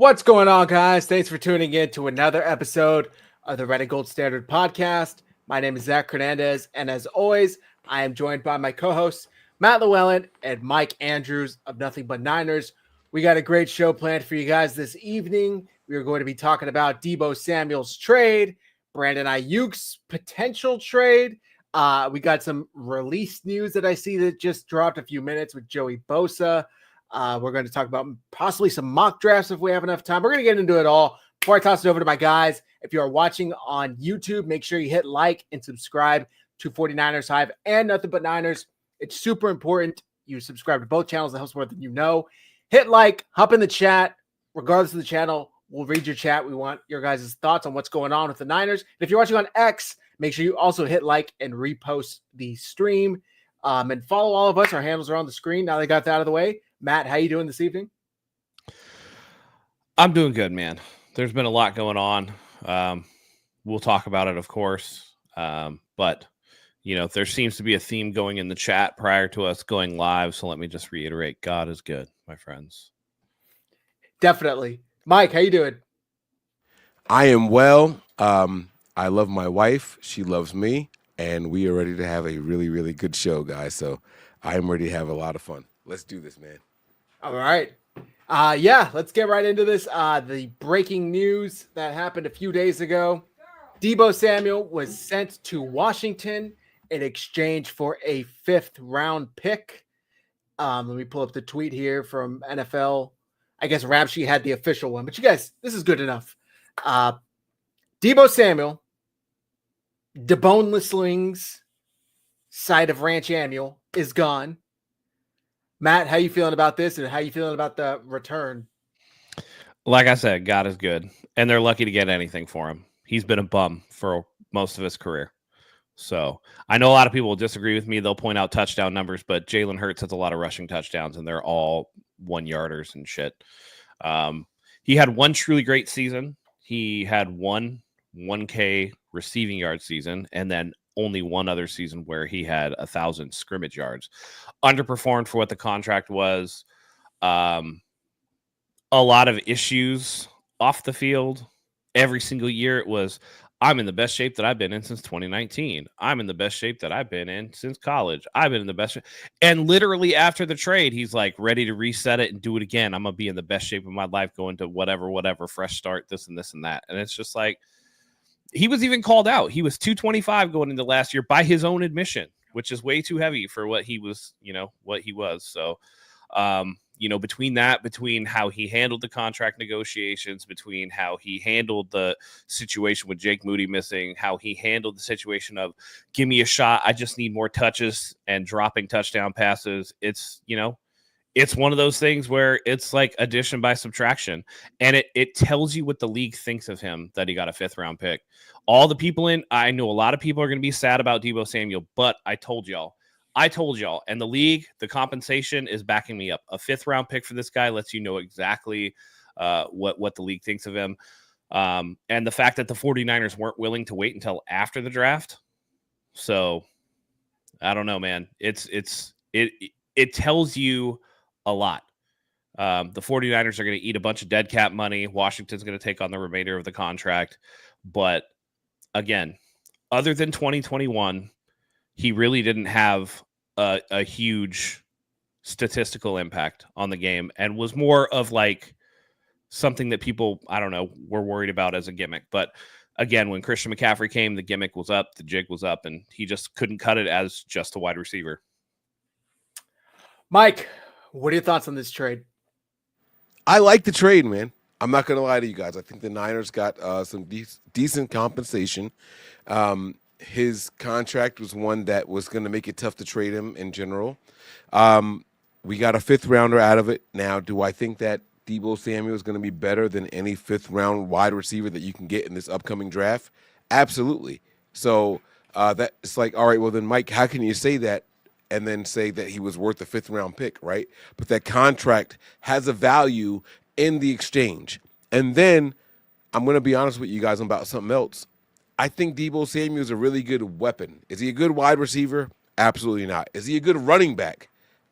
What's going on, guys? Thanks for tuning in to another episode of the Red and Gold Standard Podcast. My name is Zach Hernandez, and as always, I am joined by my co-hosts, Matt Llewellyn and Mike Andrews of Nothing But Niners. We got a great show planned for you guys this evening. We are going to be talking about Deebo Samuel's trade, Brandon Aiyuk's potential trade. We got some release news that I see that just dropped a few minutes with Joey Bosa. We're going to talk about possibly some mock drafts if we have enough time. We're going to get into it all. Before I toss it over to my guys, if you are watching on YouTube, make sure you hit like and subscribe to 49ers Hive and Nothing But Niners. It's super important you subscribe to both channels. That helps more than you know. Hit like, hop in the chat. Regardless of the channel, we'll read your chat. We want your guys' thoughts on what's going on with the Niners. And if you're watching on X, make sure you also hit like and repost the stream. And follow all of us. Our handles are on the screen. Now they got that out of the way. Matt, how you doing this evening? I'm doing good, man. There's been a lot going on. We'll talk about it, of course. But, you know, there seems to be a theme going in the chat prior to us going live. So let me just reiterate, God is good, my friends. Definitely. Mike, how you doing? I am well. I love my wife. She loves me. And we are ready to have a really, really good show, guys. So I am ready to have a lot of fun. Let's do this, man. All right. Let's get right into this. The breaking news that happened a few days ago. Deebo Samuel was sent to Washington in exchange for a 5th-round pick. Let me pull up the tweet here from NFL. I guess Ramsey had the official one, but you guys, this is good enough. Deebo Samuel, the boneless slings side of Ranch Annual is gone. Matt, how you feeling about this, and how you feeling about the return? Like I said, God is good, and they're lucky to get anything for him. He's been a bum for most of his career. So I know a lot of people will disagree with me. They'll point out touchdown numbers, but Jalen Hurts has a lot of rushing touchdowns, and they're all 1-yarders and shit. He had one truly great season. He had one 1K receiving yard season, and then only one other season where he had 1,000 scrimmage yards. Underperformed for what the contract was. A lot of issues off the field. Every single year it was, I'm in the best shape that I've been in since 2019. I'm in the best shape that I've been in since college. I've been in the best shape. And literally after the trade, he's like ready to reset it and do it again. I'm going to be in the best shape of my life going to whatever, fresh start, this and this and that. And it's just like, he was even called out. He was 225 going into last year by his own admission, which is way too heavy for what he was, what he was. So, between how he handled the contract negotiations, between how he handled the situation with Jake Moody missing, how he handled the situation of give me a shot, I just need more touches, and dropping touchdown passes. It's one of those things where it's like addition by subtraction, and it tells you what the league thinks of him that he got a 5th-round pick. All the people I know a lot of people are going to be sad about Deebo Samuel, but I told y'all, and the league, the compensation is backing me up. A 5th-round pick for this guy lets you know exactly what the league thinks of him. And the fact that the 49ers weren't willing to wait until after the draft. So I don't know, man. It tells you a lot. The 49ers are going to eat a bunch of dead cap money. Washington's going to take on the remainder of the contract. But again, other than 2021, he really didn't have a huge statistical impact on the game, and was more of like something that people, I don't know, were worried about as a gimmick. But again, when Christian McCaffrey came, the gimmick was up, the jig was up, and he just couldn't cut it as just a wide receiver. Mike, what are your thoughts on this trade? I like the trade, man. I'm not going to lie to you guys. I think the Niners got some decent compensation. His contract was one that was going to make it tough to trade him in general. We got a 5th-rounder out of it. Now, do I think that Deebo Samuel is going to be better than any 5th-round wide receiver that you can get in this upcoming draft? Absolutely. So that it's like, all right, well then, Mike, how can you say that and then say that he was worth a 5th-round pick, right? But that contract has a value in the exchange. And then I'm going to be honest with you guys about something else. I think Deebo Samuel is a really good weapon. Is he a good wide receiver? Absolutely not. Is he a good running back?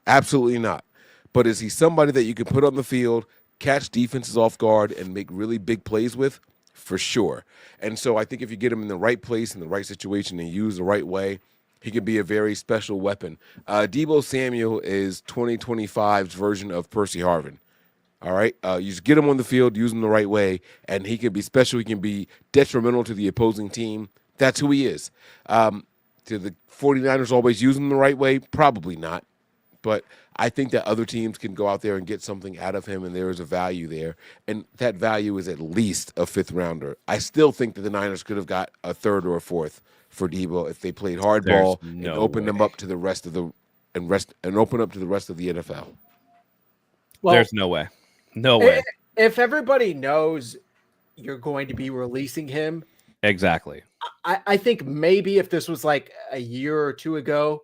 Absolutely not. But is he somebody that you can put on the field, catch defenses off guard and make really big plays with, for sure. And so I think if you get him in the right place, in the right situation, and use the right way, he can be a very special weapon. Deebo Samuel is 2025's version of Percy Harvin. All right? You just get him on the field, use him the right way, and he can be special. He can be detrimental to the opposing team. That's who he is. Do the 49ers always use him the right way? Probably not. But I think that other teams can go out there and get something out of him, and there is a value there. And that value is at least a fifth-rounder. I still think that the Niners could have got a third or a fourth for Deebo if they played hardball and opened them up to the rest of the and open up to the rest of the NFL. Well, there's no way. No way. If everybody knows you're going to be releasing him, exactly. I think maybe if this was like a year or two ago,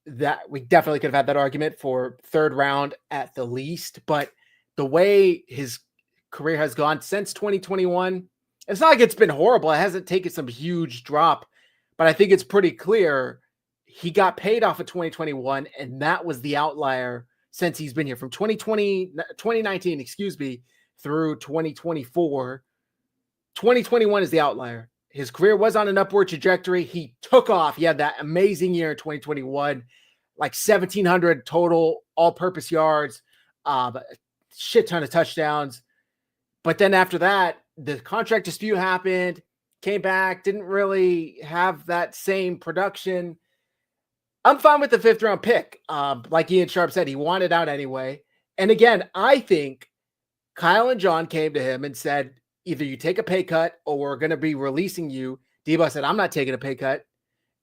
that we definitely could have had that argument for third round at the least. But the way his career has gone since 2021, it's not like it's been horrible. It hasn't taken some huge drop, but I think it's pretty clear he got paid off of 2021, and that was the outlier since he's been here from 2019, through 2024. 2021 is the outlier. His career was on an upward trajectory. He took off. He had that amazing year in 2021, like 1,700 total all-purpose yards, a shit ton of touchdowns. But then after that, the contract dispute happened, came back, didn't really have that same production. I'm fine with the fifth-round pick. Like Ian Sharp said, he wanted out anyway. And again, I think Kyle and John came to him and said, either you take a pay cut or we're going to be releasing you. Deebo said, I'm not taking a pay cut.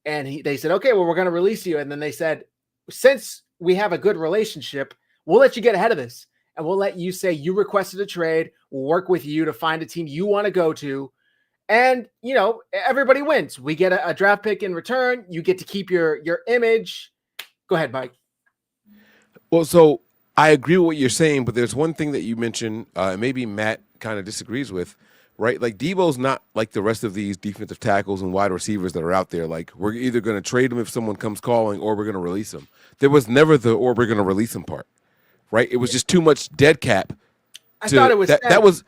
And they said, okay, well, we're going to release you. And then they said, since we have a good relationship, we'll let you get ahead of this. And we'll let you say you requested a trade. We'll work with you to find a team you want to go to. And, everybody wins. We get a draft pick in return. You get to keep your image. Go ahead, Mike. Well, so I agree with what you're saying, but there's one thing that you mentioned, and maybe Matt kind of disagrees with, right? Like Deebo's not like the rest of these defensive tackles and wide receivers that are out there. Like we're either going to trade him if someone comes calling or we're going to release him. There was never the or we're going to release him part, right? It was just too much dead cap. I thought it was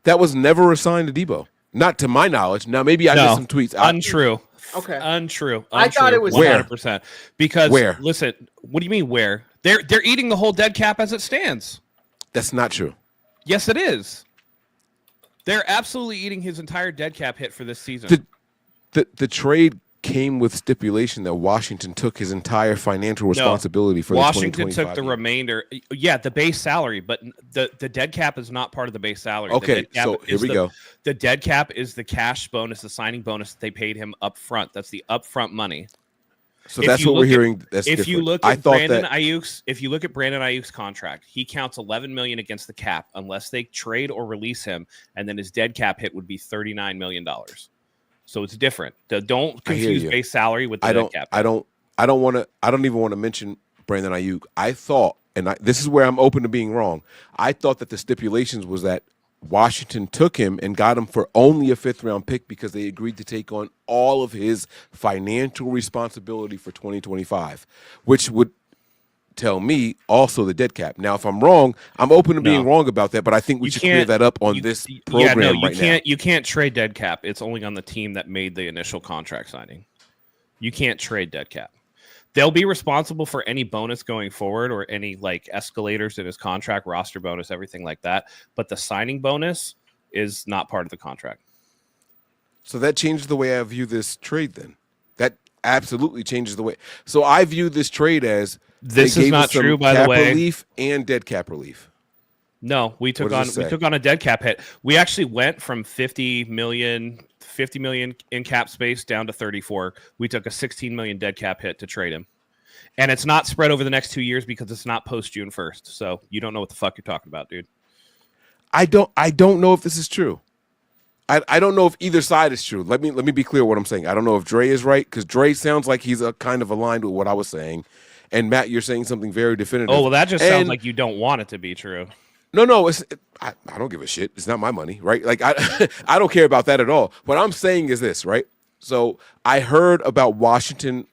that was never assigned to Deebo. Not to my knowledge. Now maybe I missed some tweets. Untrue. Okay. Untrue. I thought it was 100%. Because where? Listen, what do you mean where? They're eating the whole dead cap as it stands. That's not true. Yes, it is. They're absolutely eating his entire dead cap hit for this season. The trade came with stipulation that Washington took his entire financial responsibility for Washington the took the remainder. Yeah, the base salary, but the dead cap is not part of the base salary. Okay, so here we go. The dead cap is the cash bonus, the signing bonus that they paid him up front. That's the upfront money. So that's what we're hearing. If you look at Brandon Aiyuk's contract, he counts $11 million against the cap unless they trade or release him, and then his dead cap hit would be $39 million. So it's different. Don't confuse base salary with the dead cap. I don't even want to mention Brandon Aiyuk. I thought, and this is where I'm open to being wrong. I thought that the stipulations was that Washington took him and got him for only a fifth-round pick because they agreed to take on all of his financial responsibility for 2025, which would tell me also the dead cap. Now, if I'm wrong, I'm open to being wrong about that, but I think we should clear that up on this program right now. You can't trade dead cap. It's only on the team that made the initial contract signing. You can't trade dead cap. They'll be responsible for any bonus going forward or any like escalators in his contract, roster bonus, everything like that. But the signing bonus is not part of the contract. So that changes the way I view this trade then. That absolutely changes the way. So I view this trade as this is not true, by the way. Relief and dead cap relief. No, we took on a dead cap hit. We actually went from 50 million in cap space down to 34. We took a 16 million dead cap hit to trade him. And it's not spread over the next 2 years because it's not post June 1st. So you don't know what the fuck you're talking about, dude. I don't know if this is true. I don't know if either side is true. Let me be clear what I'm saying. I don't know if Dre is right because Dre sounds like he's kind of aligned with what I was saying. And Matt, you're saying something very definitive. Oh, well, that just sounds like you don't want it to be true. No, I don't give a shit. It's not my money, right? Like I don't care about that at all. What I'm saying is this, right? So I heard about Washington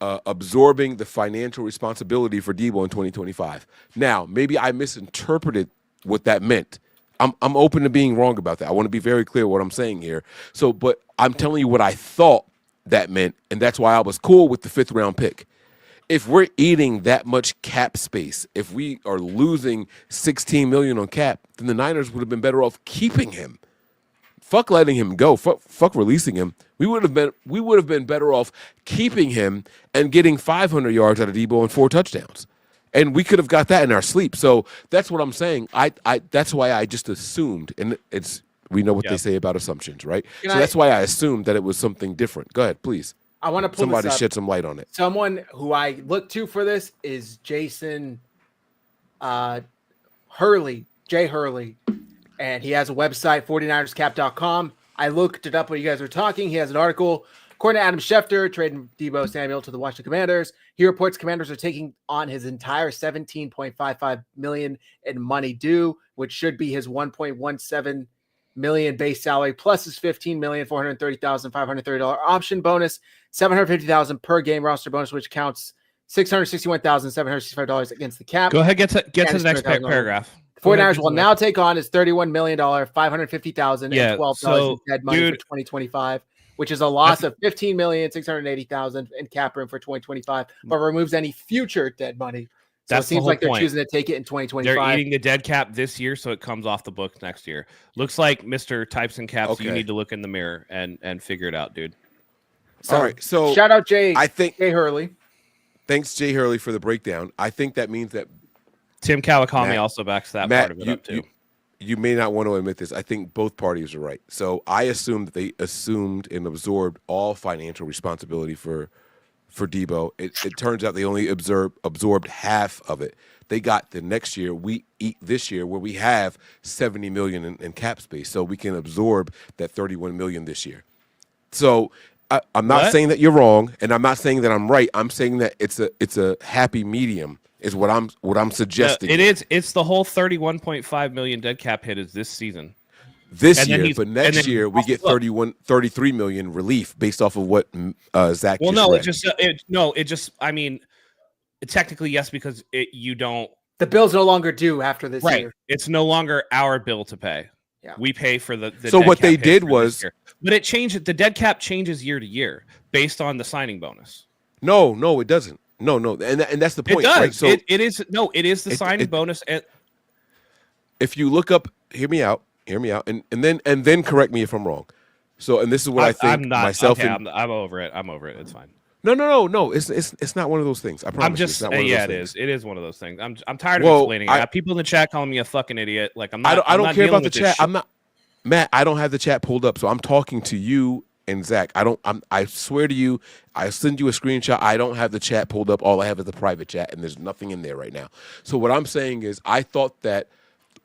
absorbing the financial responsibility for Deebo in 2025. Now, maybe I misinterpreted what that meant. I'm open to being wrong about that. I want to be very clear what I'm saying here. So, but I'm telling you what I thought that meant, and that's why I was cool with the 5th round pick. If we're eating that much cap space, if we are losing $16 million on cap, then the Niners would have been better off keeping him. Fuck letting him go. Fuck releasing him. We would have been better off keeping him and getting 500 yards out of Deebo and 4 touchdowns. And we could have got that in our sleep. So that's what I'm saying. That's why I just assumed, and we know what they say about assumptions, right? That's why I assumed that it was something different. Go ahead, please. I want to pull somebody this up. shed some light on it. Someone who I look to for this is Jason Hurley, Jay Hurley, and he has a website, 49erscap.com. I looked it up when you guys were talking. He has an article. According to Adam Schefter, trading Deebo Samuel to the Washington Commanders, he reports Commanders are taking on his entire $17.55 million in money due, which should be his $1.17 million base salary plus his $15,430,530 option bonus, $750,000 per game roster bonus, which counts $661,765 against the cap. Go ahead, get to the next paragraph. The 49ers will now take on his $31 million, $550,000 and $12 in dead money for 2025. Which is a loss of $15,680,000 in cap room for 2025, but removes any future dead money. So it seems like they're choosing to take it in 2025. They're eating the dead cap this year, so it comes off the books next year. Looks like Mr. Types and Caps, you need to look in the mirror and figure it out, dude. All right, so shout out Jay Hurley. Thanks, Jay Hurley, for the breakdown. I think that means that Tim Kawakami also backs that part of it up too. You may not want to admit this. I think both parties are right. So I assumed that they assumed and absorbed all financial responsibility for Deebo. It turns out they only absorbed half of it. They got the next year. We eat this year where we have $70 million in cap space, so we can absorb that $31 million this year. So I'm not saying that you're wrong, and I'm not saying that I'm right. I'm saying that it's a happy medium. Is what I'm suggesting. It's the whole $31.5 million dead cap hit is this season. This year, but next year we get $33 million relief based off of what Zach. Well, just read. I mean, technically yes, because you don't. The bill's no longer due after this year. It's no longer our bill to pay. Yeah. We pay for the so what they did was, but it changed. The dead cap changes year to year based on the signing bonus. No, it doesn't. No, and that's the point. It does. Right? So it is the signing bonus. If you look up, hear me out, and then correct me if I'm wrong. So, and this is what I think. I'm not myself. Okay, I'm over it. I'm over it. It's fine. No. It's not one of those things. I promise. I'm just. It's not one of those it things. is. It is one of those things. I'm tired of explaining it. I have people in the chat calling me a fucking idiot. Like I'm not. I don't care about the chat. I'm not. Matt, I don't have the chat pulled up, so I'm talking to you and Zach. I swear to you, I send you a screenshot. I don't have the chat pulled up. All I have is the private chat, and there's nothing in there right now. So what I'm saying is, I thought that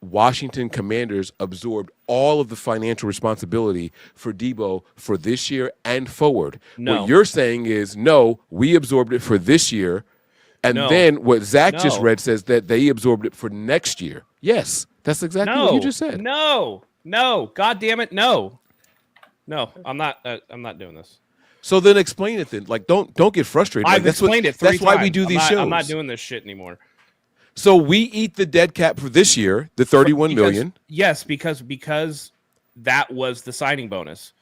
Washington Commanders absorbed all of the financial responsibility for Deebo for this year and forward. No. What you're saying is, no, we absorbed it for this year, and then what Zach just read says that they absorbed it for next year. Yes, that's exactly what you just said. No, God damn it, no, I'm not doing this. So then explain it then. Like, don't get frustrated. I've explained it 3 times. That's why we do these shows. I'm not doing this shit anymore. So we eat the dead cap for this year, the $31 million. Yes, because that was the signing bonus.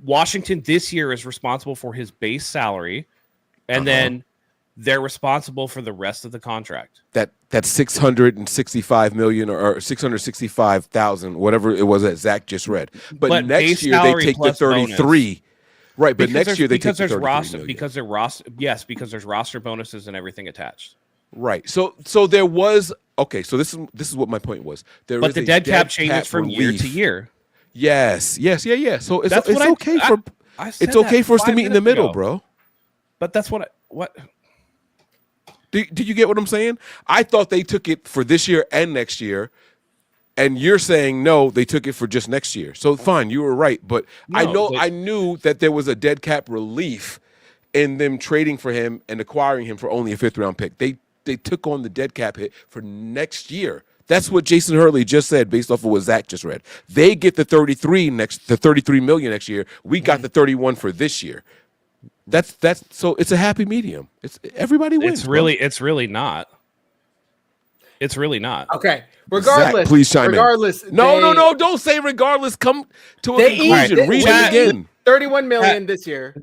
Washington this year is responsible for his base salary, and then they're responsible for the rest of the contract. That's $665 million or 665,000, whatever it was that Zach just read. But next year they take the 33. Bonus. Right, but next year they take the 33 million. Because there's roster bonuses and everything attached. Right. So there was okay. So this is what my point was. But the dead cap changes from year to year. Yes. Yeah. So it's okay for us to meet in the middle, bro. But that's what. Do you get what I'm saying? I thought they took it for this year and next year, and you're saying no, they took it for just next year. So fine, you were right, but I knew that there was a dead cap relief in them trading for him and acquiring him for only a 5th round pick. They took on the dead cap hit for next year. That's what Jason Hurley just said based off of what Zach just read. They get the 33 million next year. We got the 31 for this year. That's so it's a happy medium. It's everybody wins. It's really not. It's really not. Okay. Regardless, Zach, please chime regardless, in. No, don't say regardless. Come to a conclusion. Read it again. 31 million this year.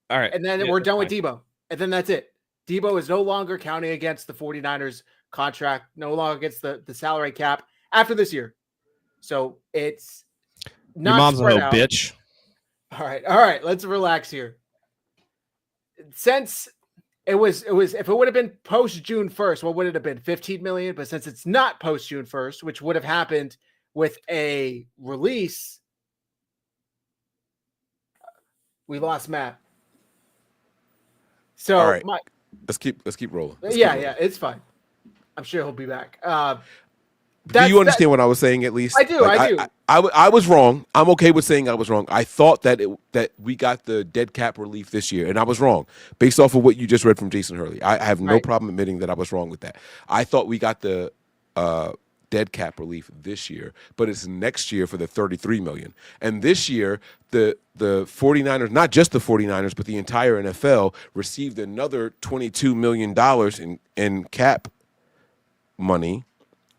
All right. And then we're done with Deebo. And then that's it. Deebo is no longer counting against the 49ers contract, no longer against the salary cap after this year. So it's not your mom's a spread hoe, out. bitch. All right. Let's relax here. Since it was if it would have been post June 1st, what would it have been? 15 million. But since it's not post June 1st, which would have happened with a release, we lost Matt. So all right, let's keep rolling. Yeah, it's fine. I'm sure he'll be back. Do you understand what I was saying? At least I do. I do. I was wrong. I'm okay with saying I was wrong. I thought that we got the dead cap relief this year, and I was wrong based off of what you just read from Jason Hurley. I have no problem admitting that I was wrong with that. I thought we got the dead cap relief this year, but it's next year for the $33 million. And this year, the 49ers, not just the 49ers, but the entire NFL received another $22 million in cap money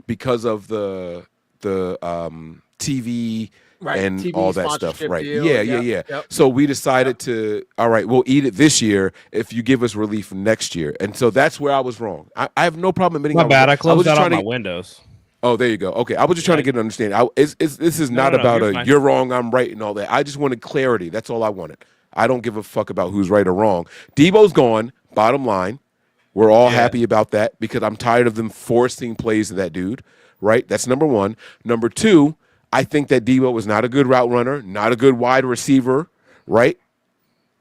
because of the TV and TV all that stuff. Right. Deal. Yeah. Yep. So we decided to, all right, we'll eat it this year if you give us relief next year. And so that's where I was wrong. I have no problem admitting My bad. I closed out all my windows. Oh, there you go. Okay, I was just trying to get an understanding. This is not about you're wrong, I'm right, and all that. I just wanted clarity. That's all I wanted. I don't give a fuck about who's right or wrong. Deebo's gone. Bottom line, we're all happy about that because I'm tired of them forcing plays to that dude. Right? That's number one. Number two, I think that Deebo was not a good route runner, not a good wide receiver. Right?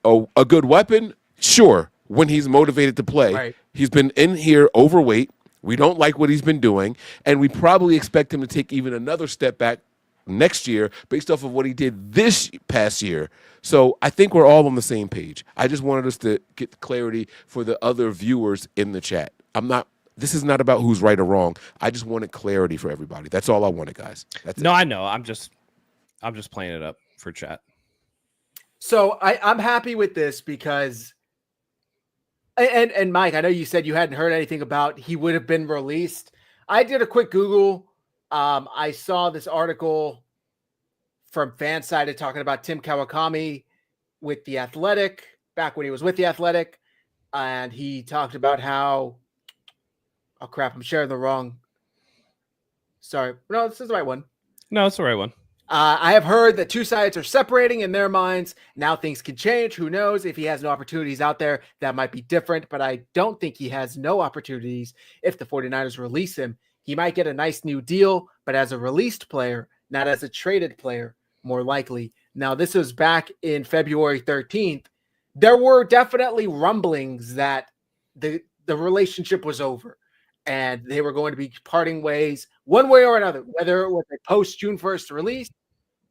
Oh, a good weapon, sure, when he's motivated to play. Right. He's been in here overweight. We don't like what he's been doing, and we probably expect him to take even another step back next year based off of what he did this past year. So I think we're all on the same page. I just wanted us to get clarity for the other viewers in the chat. This is not about who's right or wrong. I just wanted clarity for everybody. That's all I wanted, guys. That's it. I know. I'm just playing it up for chat. So I'm happy with this because and Mike, I know you said you hadn't heard anything about he would have been released. I did a quick Google. I saw this article from Fansided talking about Tim Kawakami with The Athletic back when he was with The Athletic. And he talked about how, oh crap, I'm sharing the wrong. Sorry. No, this is the right one. No, it's the right one. I have heard that two sides are separating in their minds. Now things can change. Who knows? If he has no opportunities out there, that might be different. But I don't think he has no opportunities if the 49ers release him. He might get a nice new deal, but as a released player, not as a traded player, more likely. Now, this was back in February 13th. There were definitely rumblings that the relationship was over and they were going to be parting ways one way or another, whether it was a post June 1st release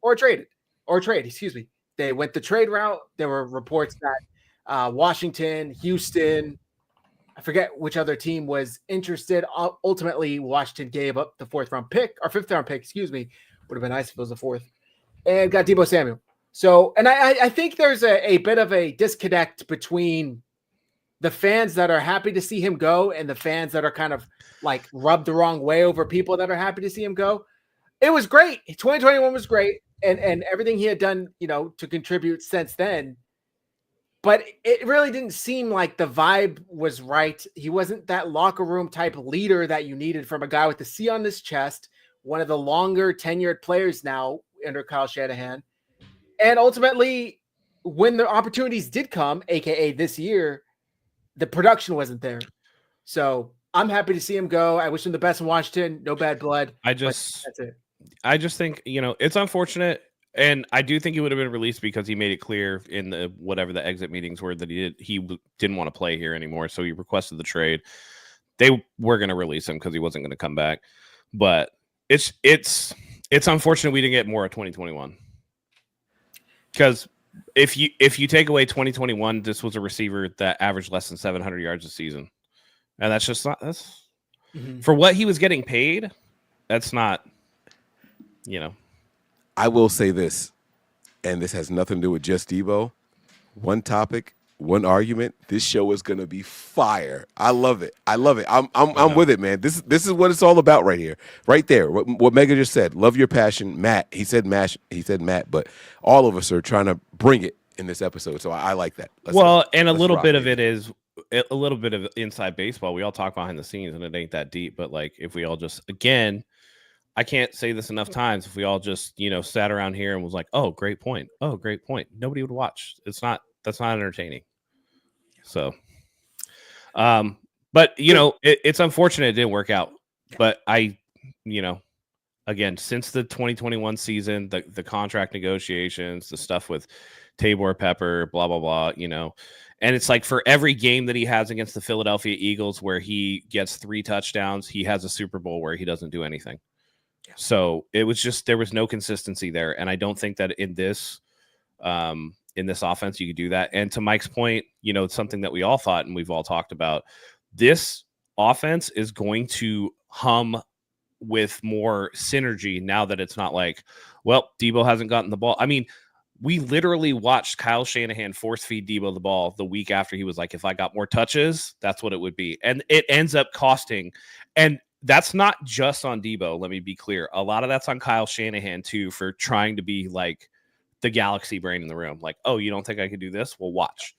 or trade. They went the trade route. There were reports that Washington, Houston, I forget which other team was interested. Ultimately, Washington gave up the fifth round pick. Would have been nice if it was a fourth. And got Deebo Samuel. So, and I think there's a bit of a disconnect between the fans that are happy to see him go and the fans that are kind of like rubbed the wrong way over people that are happy to see him go. It was great. 2021 was great. And everything he had done, to contribute since then. But it really didn't seem like the vibe was right. He wasn't that locker room type leader that you needed from a guy with the C on his chest, one of the longer tenured players now under Kyle Shanahan. And ultimately, when the opportunities did come, aka this year, the production wasn't there. So I'm happy to see him go. I wish him the best in Washington. No bad blood. That's it. I just think, it's unfortunate. And I do think he would have been released because he made it clear in the whatever the exit meetings were that he didn't want to play here anymore. So he requested the trade. They were going to release him because he wasn't going to come back. But it's unfortunate we didn't get more of 2021. Because if you take away 2021, this was a receiver that averaged less than 700 yards a season, and that's just not for what he was getting paid. That's not, I will say this, and this has nothing to do with just Deebo. One topic one argument, this show is gonna be fire. I love it. I'm with it, man. This is what it's all about right here, right there. What Mega just said. Love your passion, Matt. He said Matt, but all of us are trying to bring it in this episode. So I like that. And a little bit of it is a little bit of inside baseball. We all talk behind the scenes, and it ain't that deep. But like, if we all just I can't say this enough times. If we all just, sat around here and was like, "Oh, great point. Oh, great point," nobody would watch. That's not entertaining. So, but it's unfortunate it didn't work out. But again, since the 2021 season, the contract negotiations, the stuff with Tabor Pepper, blah blah blah, and it's like for every game that he has against the Philadelphia Eagles where he gets 3 touchdowns, he has a Super Bowl where he doesn't do anything. So it was just, there was no consistency there. And I don't think that in this offense, you could do that. And to Mike's point, it's something that we all thought, and we've all talked about, this offense is going to hum with more synergy now that it's not like, well, Deebo hasn't gotten the ball. I mean, we literally watched Kyle Shanahan force feed Deebo the ball the week after he was like, if I got more touches, that's what it would be. And it ends up costing. And that's not just on Deebo. Let me be clear. A lot of that's on Kyle Shanahan too, for trying to be like the galaxy brain in the room. Like, oh, you don't think I could do this? Well, watch.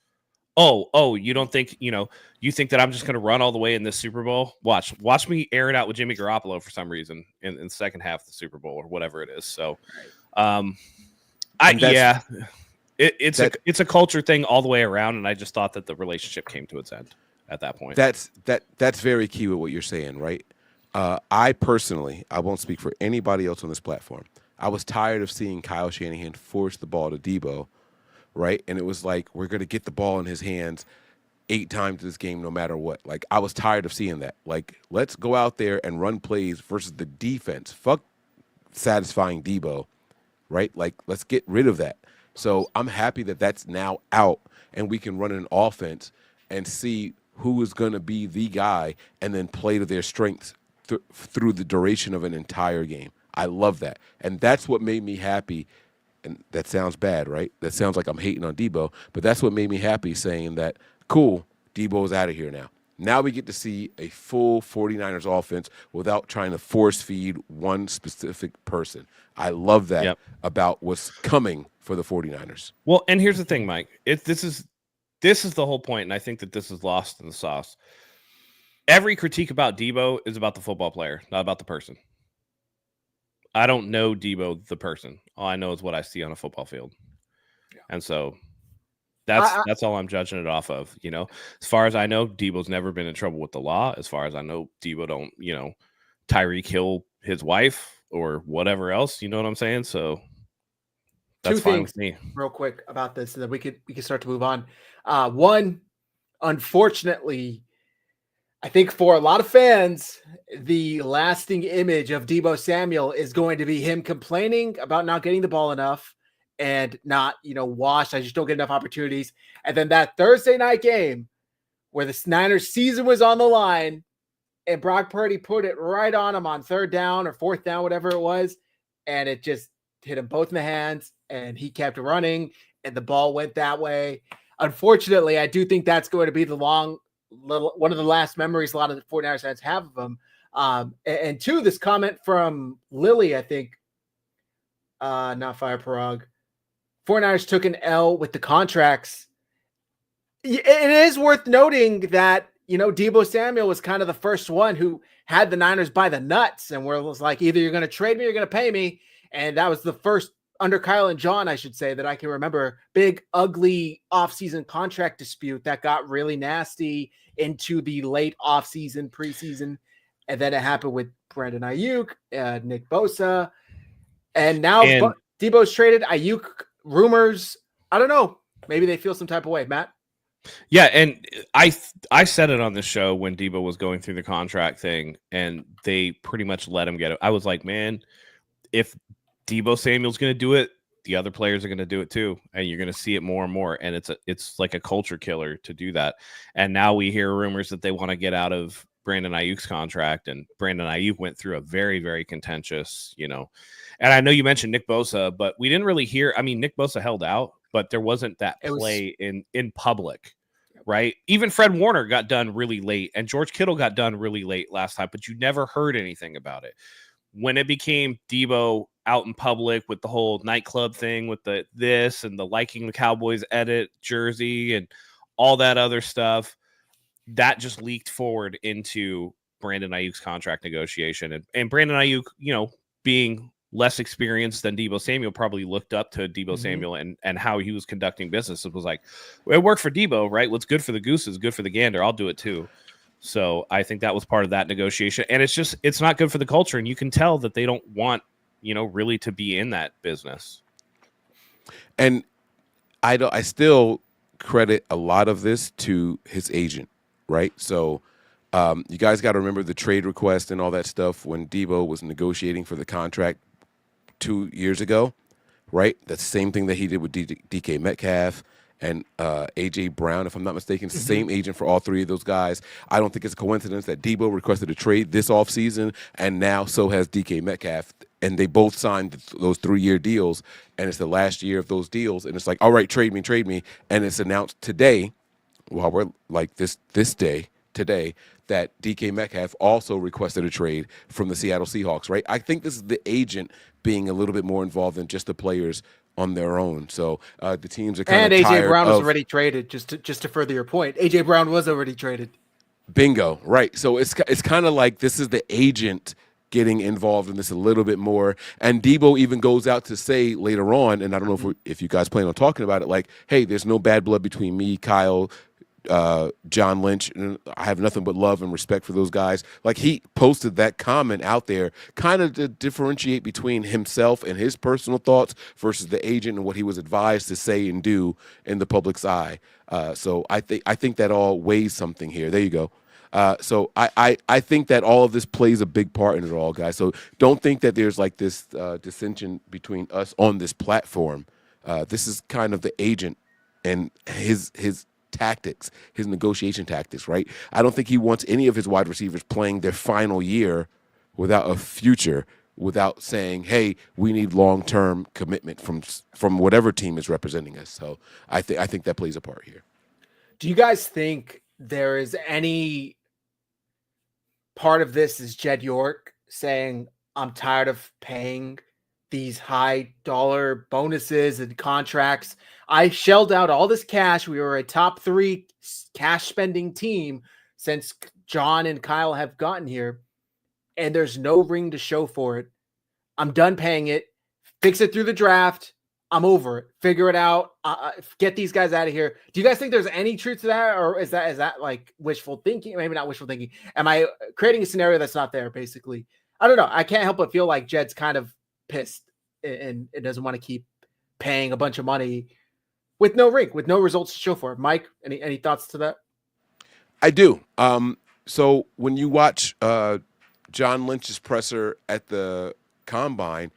Oh, you don't think, you think that I'm just going to run all the way in this Super Bowl? Watch me air it out with Jimmy Garoppolo for some reason in the second half of the Super Bowl or whatever it is. So, it's a culture thing all the way around. And I just thought that the relationship came to its end at that point. That's very key with what you're saying, right? I personally, I won't speak for anybody else on this platform. I was tired of seeing Kyle Shanahan force the ball to Deebo, right? And it was like, we're going to get the ball in his hands 8 times this game no matter what. Like, I was tired of seeing that. Like, let's go out there and run plays versus the defense. Fuck satisfying Deebo, right? Like, let's get rid of that. So I'm happy that that's now out and we can run an offense and see who is going to be the guy and then play to their strengths through the duration of an entire game. I love that. And that's what made me happy. And that sounds bad, right? That sounds like I'm hating on Deebo, but that's what made me happy, saying that, cool, Deebo's out of here now. Now we get to see a full 49ers offense without trying to force feed one specific person. I love that about what's coming for the 49ers. Well, and here's the thing, Mike. This is the whole point, and I think that this is lost in the sauce. Every critique about Deebo is about the football player, not about the person. I don't know Deebo, the person. All I know is what I see on a football field. Yeah. And so that's all I'm judging it off of. As far as I know, Deebo's never been in trouble with the law. As far as I know, Deebo don't, Tyreek kill his wife or whatever else. You know what I'm saying? So that's fine with me. Real quick about this, and then we could start to move on. One, unfortunately, I think for a lot of fans, the lasting image of Deebo Samuel is going to be him complaining about not getting the ball enough and not, washed. I just don't get enough opportunities. And then that Thursday night game where the Niners season was on the line and Brock Purdy put it right on him on 3rd down or 4th down, whatever it was. And it just hit him both in the hands and he kept running and the ball went that way. Unfortunately, I do think that's going to be one of the last memories a lot of the 49ers fans have of him. And 2, this comment from Lily, I think, not Fire Parag. 49ers took an L with the contracts. It is worth noting that, Deebo Samuel was kind of the first one who had the Niners by the nuts and was like, either you're going to trade me or you're going to pay me. And that was the first, under Kyle and John, I should say, that I can remember, big, ugly offseason contract dispute that got really nasty into the late offseason, preseason. And then it happened with Brandon Aiyuk, Nick Bosa. And now Deebo's traded. Aiyuk rumors. I don't know. Maybe they feel some type of way, Matt. Yeah, and I said it on the show when Deebo was going through the contract thing, and they pretty much let him get it. I was like, man, if Deebo Samuel's going to do it, the other players are going to do it too, and you're going to see it more and more. And it's like a culture killer to do that. And now we hear rumors that they want to get out of Brandon Aiyuk's contract, and Brandon Aiyuk went through a very, very contentious, And I know you mentioned Nick Bosa, but we didn't really hear. I mean, Nick Bosa held out but there wasn't that It was- play in public, right? Even Fred Warner got done really late, and George Kittle got done really late last time, but you never heard anything about it. When it became Deebo out in public with the whole nightclub thing with this and the liking the Cowboys edit jersey and all that other stuff, that just leaked forward into Brandon Aiyuk's contract negotiation. And Brandon Aiyuk, being less experienced than Deebo Samuel, probably looked up to Deebo Samuel and how he was conducting business. It was like, well, it worked for Deebo, right? What's good for the goose is good for the gander. I'll do it too. So I think that was part of that negotiation. And it's not good for the culture. And you can tell that they don't want, really to be in that business. And I still credit a lot of this to his agent, right? So you guys got to remember the trade request and all that stuff when Deebo was negotiating for the contract 2 years ago, right? That's the same thing that he did with DK Metcalf and A.J. Brown, if I'm not mistaken. It's the same agent for all three of those guys. I don't think it's a coincidence that Deebo requested a trade this offseason, and now so has DK Metcalf. And they both signed those 3-year deals, and it's the last year of those deals. And it's like, all right, trade me. And it's announced today, while we're like this day, today, that DK Metcalf also requested a trade from the Seattle Seahawks, right? I think this is the agent being a little bit more involved than just the players on their own. So the teams are kind of tired. And AJ Brown was already traded. Just to further your point, AJ Brown was already traded. Bingo, right? So it's kind of like this is the agent getting involved in this a little bit more. And Deebo even goes out to say later on, and I don't know if you guys plan on talking about it, like, hey, there's no bad blood between me, Kyle, John Lynch, and I have nothing but love and respect for those guys. Like, he posted that comment out there kind of to differentiate between himself and his personal thoughts versus the agent and what he was advised to say and do in the public's eye. So I think that all weighs something here. There you go. So I think that all of this plays a big part in it all, guys. So don't think that there's like this dissension between us on this platform. This is kind of the agent and his tactics, his negotiation tactics, right? I don't think he wants any of his wide receivers playing their final year without a future, without saying, hey, we need long-term commitment from whatever team is representing us. So I think that plays a part here. Do you guys think there is any part of this is Jed York saying, I'm tired of paying these high dollar bonuses and contracts. I shelled out all this cash. We were a top 3 cash spending team since John and Kyle have gotten here, and there's no ring to show for it. I'm done paying it. Fix it through the draft. I'm over it. Figure it out. Get these guys out of here. Do you guys think there's any truth to that, or is that like wishful thinking? Maybe not wishful thinking. Am I creating a scenario that's not there? Basically, I don't know. I can't help but feel like Jed's kind of pissed and it doesn't want to keep paying a bunch of money with no ring, with no results to show for it. Mike, any thoughts to that? I do. So when you watch John Lynch's presser at the Combine,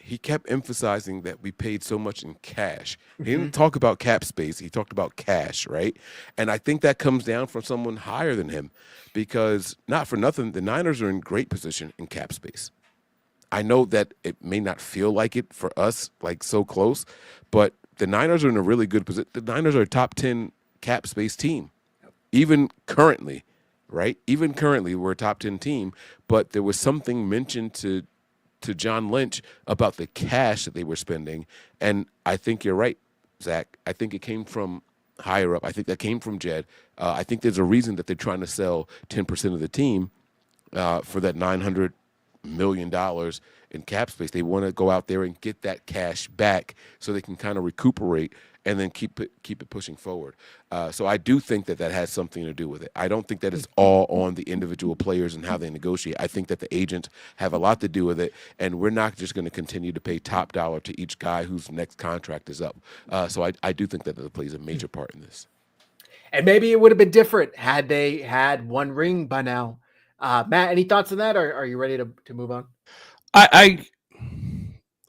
he kept emphasizing that we paid so much in cash. He didn't talk about cap space. He talked about cash, right? And I think that comes down from someone higher than him because, not for nothing, the Niners are in great position in cap space. I know that it may not feel like it for us, like so close, but the Niners are in a really good position. The Niners are a top 10 cap space team, even currently, right? Even currently, we're a top 10 team, but there was something mentioned to John Lynch about the cash that they were spending, and I think you're right, Zach. I think it came from higher up. I think that came from Jed. I think there's a reason that they're trying to sell 10% of the team for that $900 million in cap space. They want to go out there and get that cash back so they can kind of recuperate and then keep it pushing forward. So I do think that has something to do with it. I don't think that it's all on the individual players and how they negotiate. I think that the agents have a lot to do with it, and we're not just going to continue to pay top dollar to each guy whose next contract is up. So I do think that plays a major part in this. And maybe it would have been different had they had one ring by now. Matt, any thoughts on that, or are you ready to move on?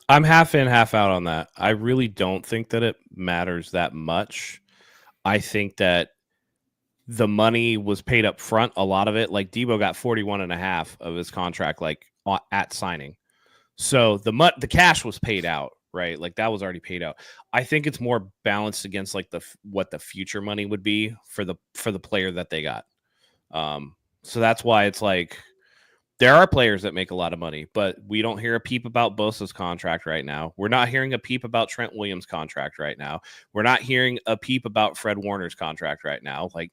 I'm half in, half out on that. I really don't think that it matters that much. I think that the money was paid up front, a lot of it. Like Deebo got 41.5 of his contract, like at signing. So the cash was paid out, right? Like that was already paid out. I think it's more balanced against like what the future money would be for the player that they got. So that's why it's like there are players that make a lot of money, but we don't hear a peep about Bosa's contract right now. We're not hearing a peep about Trent Williams' contract right now. We're not hearing a peep about Fred Warner's contract right now. Like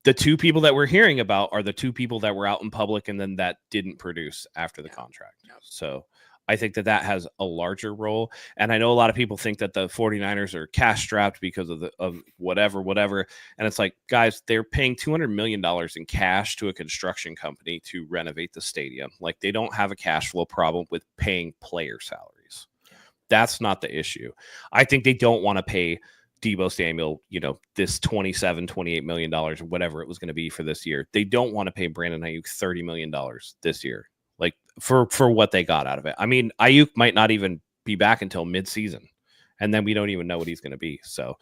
the two people that we're hearing about are the two people that were out in public and then that didn't produce after the contract. So I think that has a larger role. And I know a lot of people think that the 49ers are cash strapped because of whatever. And it's like, guys, they're paying $200 million in cash to a construction company to renovate the stadium. Like they don't have a cash flow problem with paying player salaries. That's not the issue. I think they don't want to pay Deebo Samuel, this $28 million or whatever it was going to be for this year. They don't want to pay Brandon Aiyuk $30 million this year. Like for what they got out of it. I mean, Aiyuk might not even be back until mid-season, and then we don't even know what he's going to be. So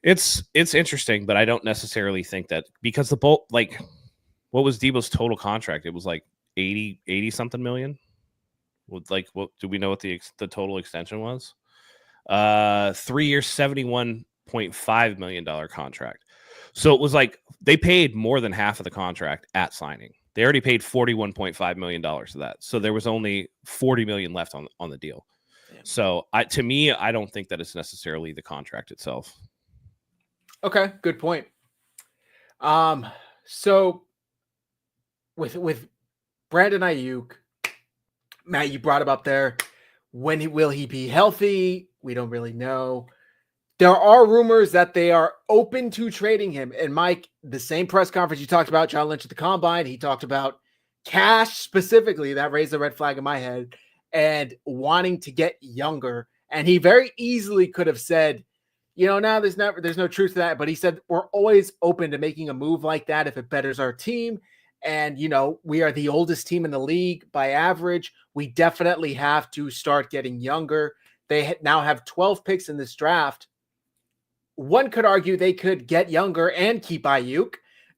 it's interesting, but I don't necessarily think that because what was Deebo's total contract? It was like 80 something million. What do we know what the total extension was? 3 years, $71.5 million contract. So it was like they paid more than half of the contract at signing. They already paid $41.5 million of that. So there was only $40 million left on the deal. Damn. So to me, I don't think that it's necessarily the contract itself. Okay, good point. So with Brandon Aiyuk, Matt, you brought him up there. Will he be healthy? We don't really know. There are rumors that they are open to trading him. And Mike, the same press conference you talked about, John Lynch at the Combine, he talked about cash specifically. That raised a red flag in my head, and wanting to get younger. And he very easily could have said, now there's no truth to that. But he said, we're always open to making a move like that if it betters our team. And, we are the oldest team in the league by average. We definitely have to start getting younger. They now have 12 picks in this draft. One could argue they could get younger and keep Aiyuk,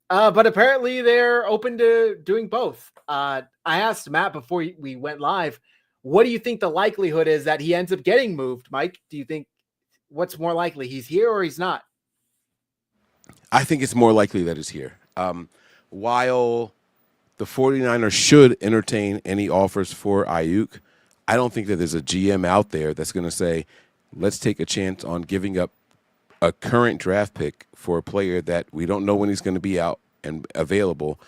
but apparently they're open to doing both. I asked Matt before we went live, what do you think the likelihood is that he ends up getting moved? Mike, do you think what's more likely, he's here or he's not? I think it's more likely that he's here. While the 49ers should entertain any offers for Aiyuk, I don't think that there's a GM out there that's going to say, let's take a chance on giving up a current draft pick for a player that we don't know when he's going to be out and available,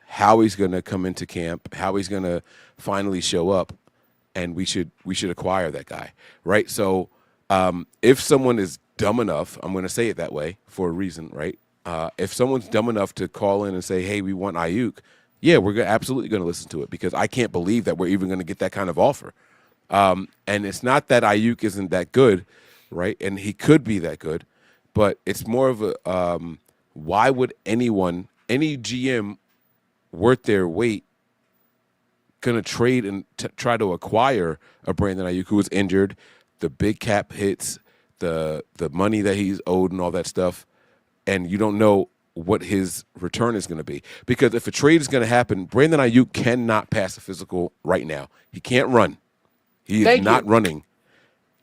how he's going to come into camp, how he's going to finally show up, and we should acquire that guy, right? So if someone is dumb enough, I'm going to say it that way for a reason, right? If someone's dumb enough to call in and say, hey, we want Aiyuk, yeah, we're absolutely going to listen to it because I can't believe that we're even going to get that kind of offer. And it's not that Aiyuk isn't that good, right? And he could be that good. But it's more of a why would any GM worth their weight going to trade and try to acquire a Brandon Aiyuk who was injured, the big cap hits, the money that he's owed and all that stuff, and you don't know what his return is going to be. Because if a trade is going to happen, Brandon Aiyuk cannot pass a physical right now. He can't run. He is not running.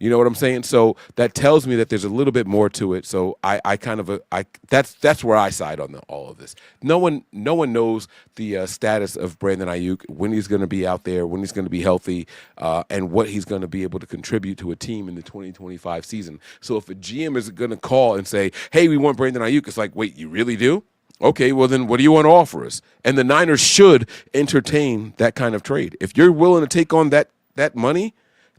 You know what I'm saying? So that tells me that there's a little bit more to it. So that's where I side on all of this. No one knows the status of Brandon Aiyuk, when he's going to be out there, when he's going to be healthy, and what he's going to be able to contribute to a team in the 2025 season. So if a GM is going to call and say, hey, we want Brandon Aiyuk, it's like, wait, you really do? Okay, well then what do you want to offer us? And the Niners should entertain that kind of trade. If you're willing to take on that money,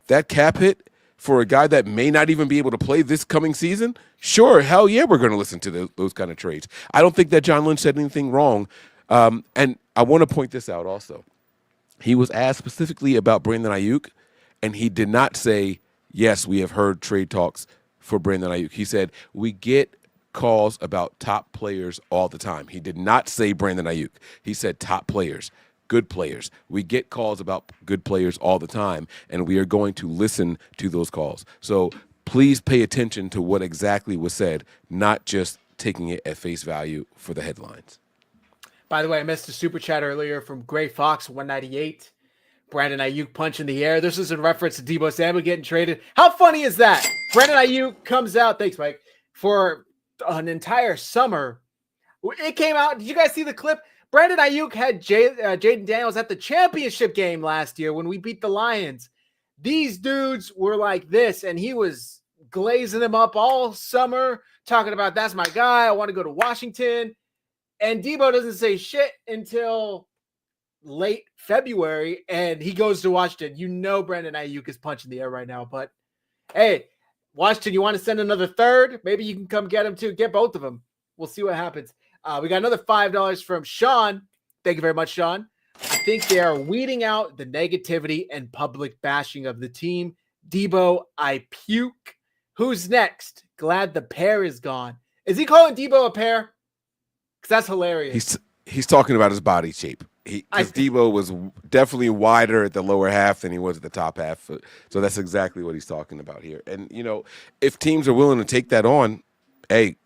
that cap hit, for a guy that may not even be able to play this coming season, sure, hell yeah, we're going to listen to those kind of trades. I don't think that John Lynch said anything wrong. And I want to point this out also. He was asked specifically about Brandon Aiyuk, and he did not say, yes, we have heard trade talks for Brandon Aiyuk. He said, we get calls about top players all the time. He did not say Brandon Aiyuk. He said top players. Good players. We get calls about good players all the time, and we are going to listen to those calls. So please pay attention to what exactly was said, not just taking it at face value for the headlines. By the way, I missed a super chat earlier from Gray Fox 198. Brandon Aiyuk punch in the air. This is in reference to Deebo Samuel getting traded. How funny is that? Brandon Aiyuk comes out, thanks, Mike, for an entire summer. It came out. Did you guys see the clip? Brandon Aiyuk had Jaden Daniels at the championship game last year when we beat the Lions. These dudes were like this, and he was glazing them up all summer, talking about, that's my guy. I want to go to Washington. And Deebo doesn't say shit until late February, and he goes to Washington. You know Brandon Aiyuk is punching the air right now. But, hey, Washington, you want to send another third? Maybe you can come get him too. Get both of them. We'll see what happens. We got another $5 from Sean. Thank you very much, Sean. I think they are weeding out the negativity and public bashing of the team. Deebo, I puke. Who's next? Glad the pear is gone. Is he calling Deebo a pear? Because that's hilarious. He's talking about his body shape. Because Deebo was definitely wider at the lower half than he was at the top half. So that's exactly what he's talking about here. And, you know, if teams are willing to take that on, hey,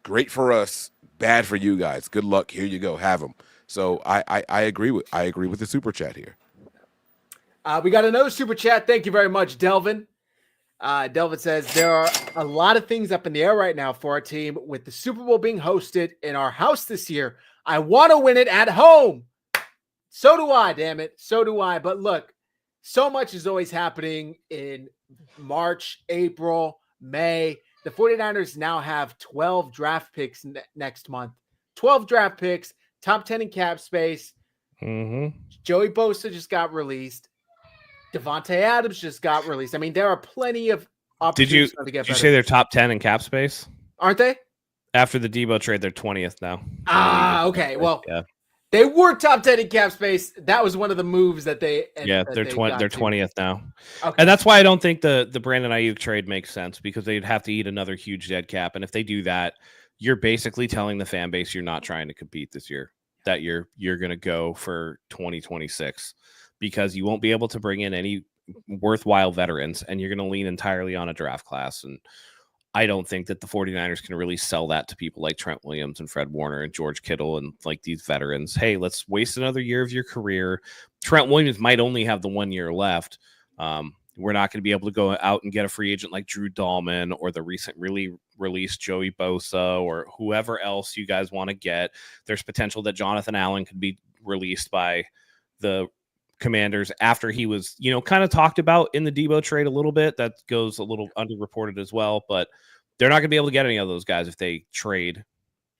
great for us. Bad for you guys. Good luck. Here you go. Have them. So I agree with the super chat here. We got another super chat. Thank you very much, Delvin. Delvin says there are a lot of things up in the air right now for our team with the Super Bowl being hosted in our house this year. I want to win it at home. So do I, damn it. So do I. But look, so much is always happening in March, April, May. The 49ers now have 12 draft picks next month. 12 draft picks, top 10 in cap space. Mm-hmm. Joey Bosa just got released. Devontae Adams just got released. I mean, there are plenty of opportunities to get better. Did you say they're top 10 in cap space? Aren't they? After the Deebo trade, they're 20th now. Okay. Well, yeah. They were top 10 in cap space. That was one of the moves that they. Yeah, they're 20th now, okay. And that's why I don't think the Brandon Aiyuk trade makes sense, because they'd have to eat another huge dead cap, and if they do that, you're basically telling the fan base you're not trying to compete this year. That you're going to go for 2026 because you won't be able to bring in any worthwhile veterans, and you're going to lean entirely on a draft class. And I don't think that the 49ers can really sell that to people like Trent Williams and Fred Warner and George Kittle and like these veterans. Hey, let's waste another year of your career. Trent Williams might only have the 1 year left. We're not going to be able to go out and get a free agent like Drew Dahlman or the recently released Joey Bosa or whoever else you guys want to get. There's potential that Jonathan Allen could be released by the Commanders after he was, kind of talked about in the Deebo trade a little bit. That goes a little underreported as well, but they're not going to be able to get any of those guys if they trade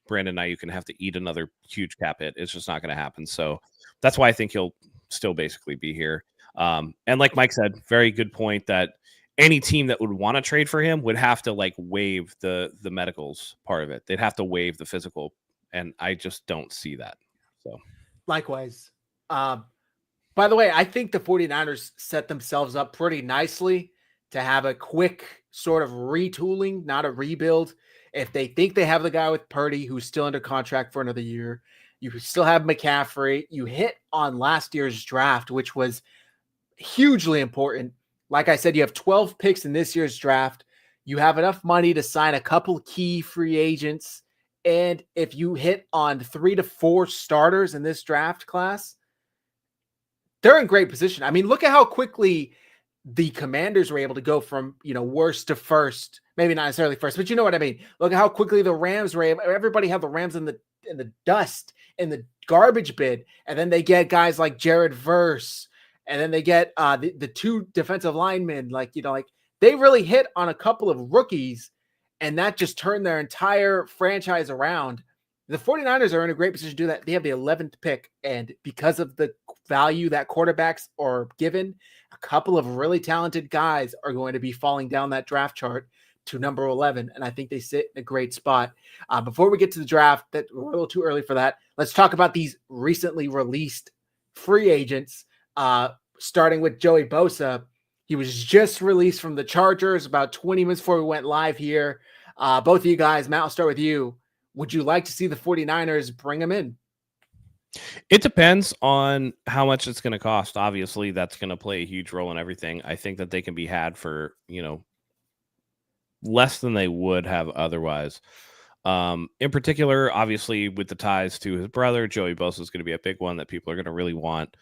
Brandon Aiyuk and have to eat another huge cap hit. It's just not going to happen. So that's why I think he'll still basically be here. And like Mike said, very good point that any team that would want to trade for him would have to like waive the medicals part of it. They'd have to waive the physical. And I just don't see that. So likewise, by the way, I think the 49ers set themselves up pretty nicely to have a quick sort of retooling, not a rebuild. If they think they have the guy with Purdy, who's still under contract for another year, you still have McCaffrey. You hit on last year's draft, which was hugely important. Like I said, you have 12 picks in this year's draft. You have enough money to sign a couple key free agents. And if you hit on 3 to 4 starters in this draft class, they're in great position. I mean, look at how quickly the Commanders were able to go from, worst to first, maybe not necessarily first, but you know what I mean? Look at how quickly the Rams were able, everybody had the Rams in the dust, in the garbage bin. And then they get guys like Jared Verse, and then they get the 2 defensive linemen. They really hit on a couple of rookies, and that just turned their entire franchise around. The 49ers are in a great position to do that. They have the 11th pick, and because of the value that quarterbacks are given, a couple of really talented guys are going to be falling down that draft chart to number 11, and I think they sit in a great spot. Before we get to the draft, that we're a little too early for that, let's talk about these recently released free agents, starting with Joey Bosa. He was just released from the Chargers about 20 minutes before we went live here. Both of you guys, Matt, I'll start with you. Would you like to see the 49ers bring him in? It depends on how much it's going to cost. Obviously, that's going to play a huge role in everything. I think that they can be had for, less than they would have otherwise. In particular, obviously, with the ties to his brother, Joey Bosa is going to be a big one that people are going to really want.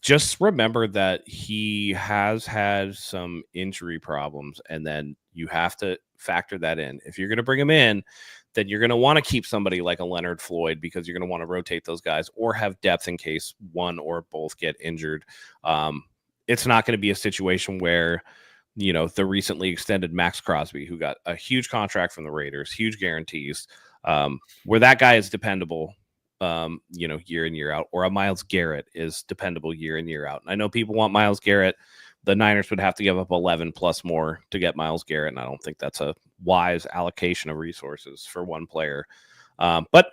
just remember that he has had some injury problems, and then you have to factor that in. If you're going to bring him in, then you're going to want to keep somebody like a Leonard Floyd, because you're going to want to rotate those guys or have depth in case one or both get injured. It's not going to be a situation where, the recently extended Max Crosby, who got a huge contract from the Raiders, huge guarantees, where that guy is dependable, year in, year out, or a Myles Garrett is dependable year in, year out. And I know people want Myles Garrett. The Niners would have to give up 11 plus more to get Myles Garrett, and I don't think that's a wise allocation of resources for one player. But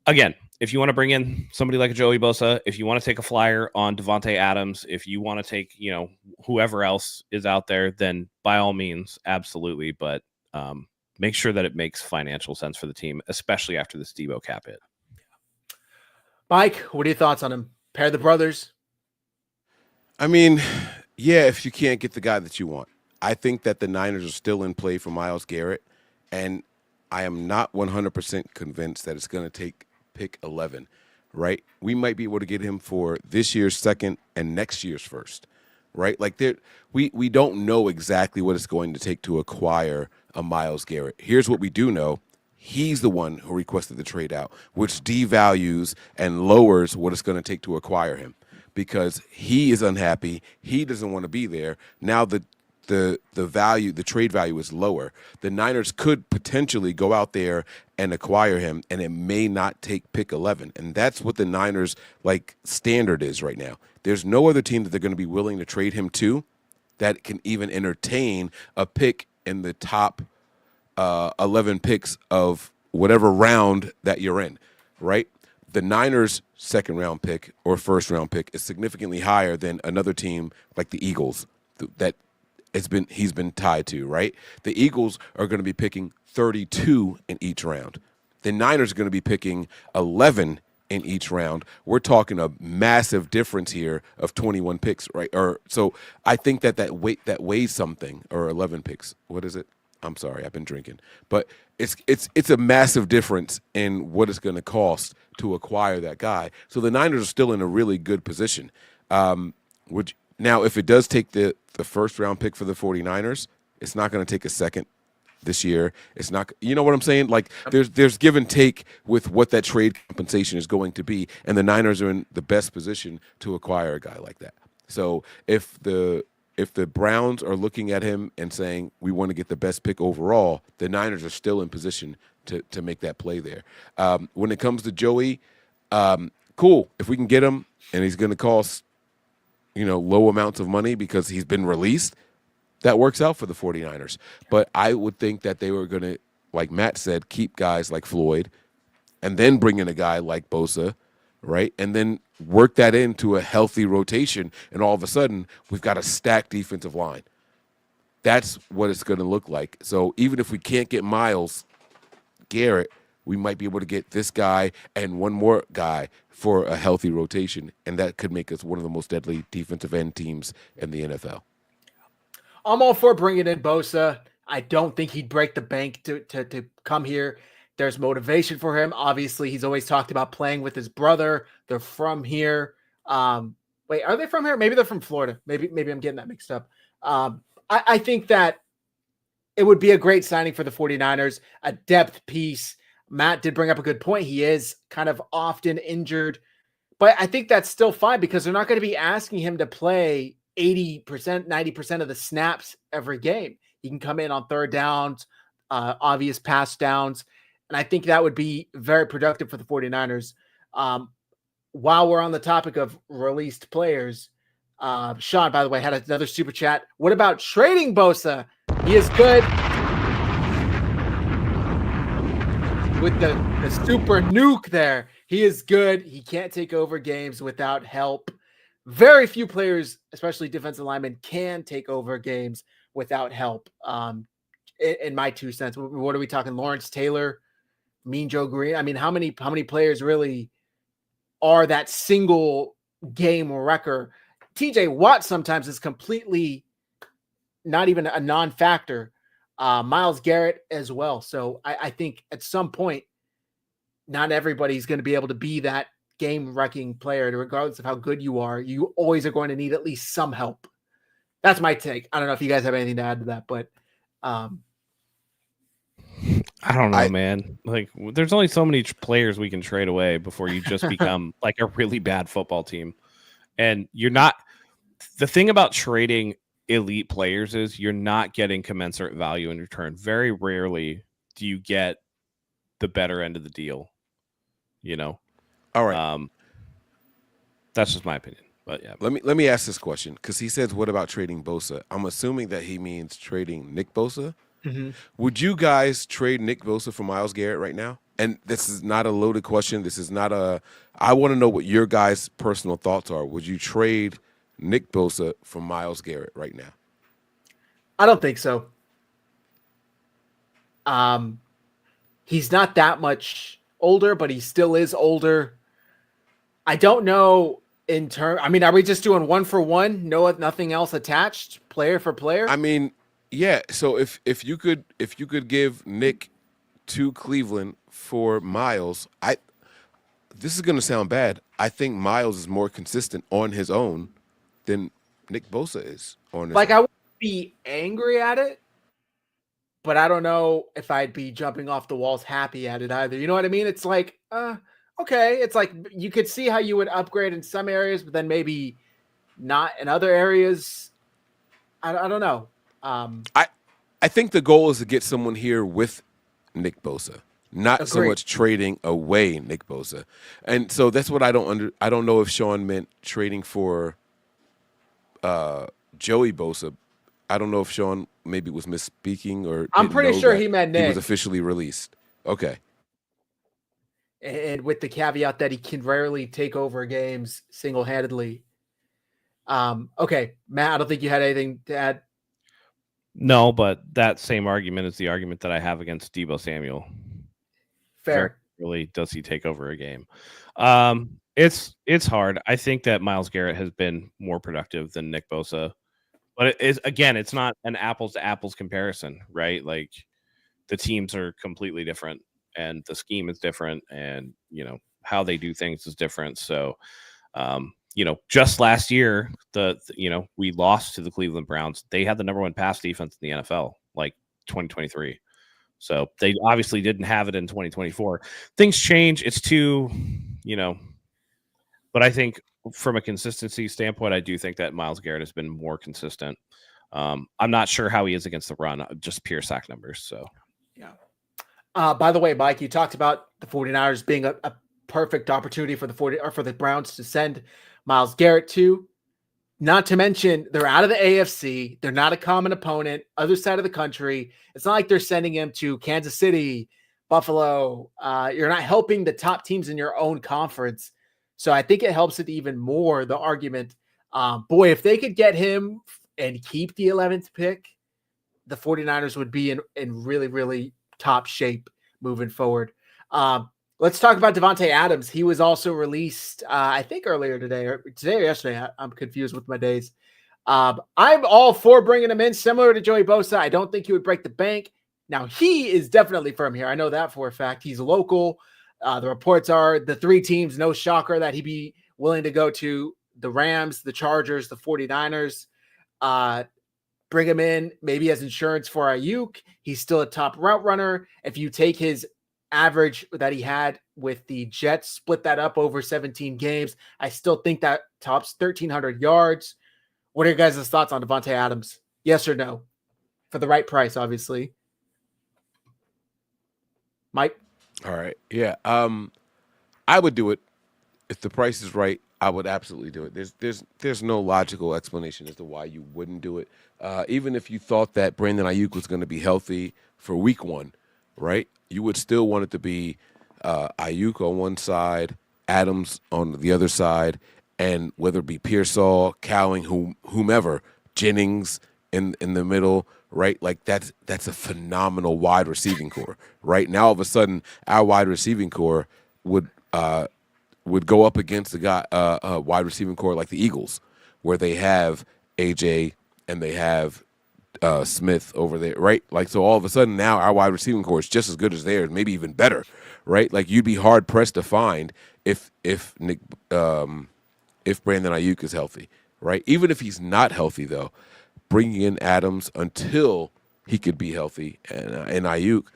again, if you want to bring in somebody like a Joey Bosa, if you want to take a flyer on Devontae Adams, if you want to take, whoever else is out there, then by all means, absolutely. But make sure that it makes financial sense for the team, especially after this Deebo cap hit. Mike, what are your thoughts on him? Pair the brothers? I mean, yeah, if you can't get the guy that you want. I think that the Niners are still in play for Myles Garrett, and I am not 100% convinced that it's going to take pick 11, right? We might be able to get him for this year's second and next year's first, right? Like we don't know exactly what it's going to take to acquire a Myles Garrett. Here's what we do know. He's the one who requested the trade out, which devalues and lowers what it's going to take to acquire him, because he is unhappy. He doesn't want to be there. Now the value, the trade value is lower. The Niners could potentially go out there and acquire him, and it may not take pick 11. And that's what the Niners standard is right now. There's no other team that they're going to be willing to trade him to that can even entertain a pick in the top 11 picks of whatever round that you're in, right? The Niners' second round pick or first round pick is significantly higher than another team like the Eagles that he's been tied to, right? The Eagles are going to be picking 32 in each round. The Niners are going to be picking 11 in each round. We're talking a massive difference here of 21 picks, right? So I think that weighs something, or 11 picks. What is it? I'm sorry, I've been drinking. But it's a massive difference in what it's going to cost to acquire that guy. So the Niners are still in a really good position. Now, if it does take the first round pick for the 49ers, it's not going to take a second this year. It's not, you know what I'm saying? Like there's give and take with what that trade compensation is going to be, and the Niners are in the best position to acquire a guy like that. So if the Browns are looking at him and saying we want to get the best pick overall, the Niners are still in position to make that play there. When it comes to Joey, cool. If we can get him and he's going to cost, low amounts of money because he's been released, that works out for the 49ers. But I would think that they were going to, like Matt said, keep guys like Floyd and then bring in a guy like Bosa, right? And then work that into a healthy rotation, and all of a sudden we've got a stacked defensive line. That's what it's going to look like. So even if we can't get Myles Garrett, we might be able to get this guy and one more guy for a healthy rotation, and that could make us one of the most deadly defensive end teams in the NFL. I'm all for bringing in Bosa. I don't think he'd break the bank to come here. There's motivation for him. Obviously, he's always talked about playing with his brother. They're from here. Wait, are they from here? Maybe they're from Florida. Maybe I'm getting that mixed up. I think that it would be a great signing for the 49ers, a depth piece. Matt did bring up a good point. He is kind of often injured, but I think that's still fine because they're not going to be asking him to play 80%, 90% of the snaps every game. He can come in on third downs, obvious pass downs. And I think that would be very productive for the 49ers. While we're on the topic of released players, Sean, by the way, had another super chat. What about trading Bosa? He is good. With the super nuke there, he is good. He can't take over games without help. Very few players, especially defensive linemen, can take over games without help. In my 2 cents, what are we talking? Lawrence Taylor, Mean Joe Green. I mean, how many players really are that single game wrecker? TJ Watt sometimes is completely not even a non-factor. Myles Garrett as well. So I think at some point, not everybody's going to be able to be that game-wrecking player, regardless of how good you are, you always are going to need at least some help. That's my take. I don't know if you guys have anything to add to that, but I don't know, man. Like, there's only so many players we can trade away before you just become like a really bad football team. And you're not. The thing about trading elite players is you're not getting commensurate value in return. Very rarely do you get the better end of the deal. All right. That's just my opinion. But yeah, let me ask this question, because he says, "What about trading Bosa?" I'm assuming that he means trading Nick Bosa. Mm-hmm. Would you guys trade Nick Bosa for Myles Garrett right now? And this is not a loaded question. This is not a. I want to know what your guys' personal thoughts are. Would you trade Nick Bosa for Myles Garrett right now? I don't think so. He's not that much older, but he still is older. I don't know in terms. I mean, are we just doing one for one? No, nothing else attached, player for player. I mean, yeah. So if you could give Nick to Cleveland for Myles, this is gonna sound bad. I think Myles is more consistent on his own than Nick Bosa is on his own. I would be angry at it, but I don't know if I'd be jumping off the walls happy at it either. You know what I mean? It's like, okay. It's like you could see how you would upgrade in some areas, but then maybe not in other areas. I don't know. I think the goal is to get someone here with Nick Bosa, not so Agreed. much trading away Nick Bosa. And so that's what I don't know if Sean meant trading for Joey Bosa. I don't know if Sean maybe was misspeaking, or I'm pretty sure he meant Nick. He was officially released. Okay. And with the caveat that he can rarely take over games single-handedly. Okay, Matt, I don't think you had anything to add. No, but that same argument is the argument that I have against Deebo Samuel. Fair. Really, does he take over a game? It's hard. I think that Myles Garrett has been more productive than Nick Bosa, but it's not an apples to apples comparison, right? Like, the teams are completely different, and the scheme is different, and how they do things is different. So, just last year, we lost to the Cleveland Browns. They had the number one pass defense in the NFL, like 2023. So they obviously didn't have it in 2024. Things change. It's too, but I think from a consistency standpoint, I do think that Myles Garrett has been more consistent. I'm not sure how he is against the run, just pure sack numbers. So, yeah. By the way, Mike, you talked about the 49ers being a perfect opportunity for the Browns to send Myles Garrett to. Not to mention, they're out of the AFC. They're not a common opponent. Other side of the country. It's not like they're sending him to Kansas City, Buffalo. You're not helping the top teams in your own conference. So I think it helps it even more, the argument. Boy, if they could get him and keep the 11th pick, the 49ers would be in really, really top shape moving forward. Let's talk about Devontae Adams. He was also released, I think earlier today or yesterday. I'm confused with my days. I'm all for bringing him in, similar to Joey Bosa. I don't think he would break the bank. Now, he is definitely firm here. I know that for a fact. He's local. The reports are the three teams, no shocker that he'd be willing to go to the Rams, the Chargers, the 49ers. Bring him in maybe as insurance for Aiyuk. He's still a top route runner. If you take his average that he had with the Jets, split that up over 17 games, I still think that tops 1,300 yards. What are your guys' thoughts on Devontae Adams? Yes or no? For the right price, obviously. Mike? All right. Yeah. I would do it if the price is right. I would absolutely do it. There's no logical explanation as to why you wouldn't do it. Even if you thought that Brandon Aiyuk was going to be healthy for week 1, right? You would still want it to be Aiyuk on one side, Adams on the other side, and whether it be Pearsall, Cowing, whomever, Jennings in the middle, right? Like that's a phenomenal wide receiving core, right? Now all of a sudden our wide receiving core would go up against a wide receiving core like the Eagles, where they have AJ and they have Smith over there, right? Like, so all of a sudden now our wide receiving core is just as good as theirs, maybe even better, right? Like, you'd be hard pressed to find if Nick if Brandon Aiyuk is healthy, right? Even if he's not healthy, though, bringing in Adams until he could be healthy and Aiyuk,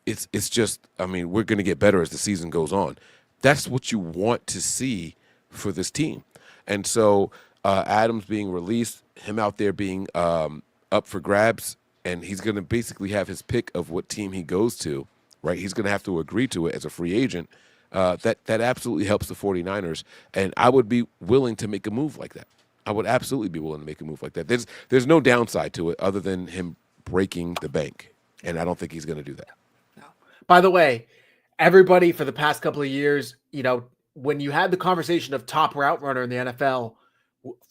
it's just, I mean, we're going to get better as the season goes on. That's what you want to see for this team. And so Adams being released, him out there being up for grabs, and he's going to basically have his pick of what team he goes to, right? He's going to have to agree to it as a free agent. That absolutely helps the 49ers, and I would be willing to make a move like that. I would absolutely be willing to make a move like that. There's no downside to it other than him breaking the bank, and I don't think he's going to do that. No. By the way, everybody for the past couple of years, you know, when you had the conversation of top route runner in the NFL,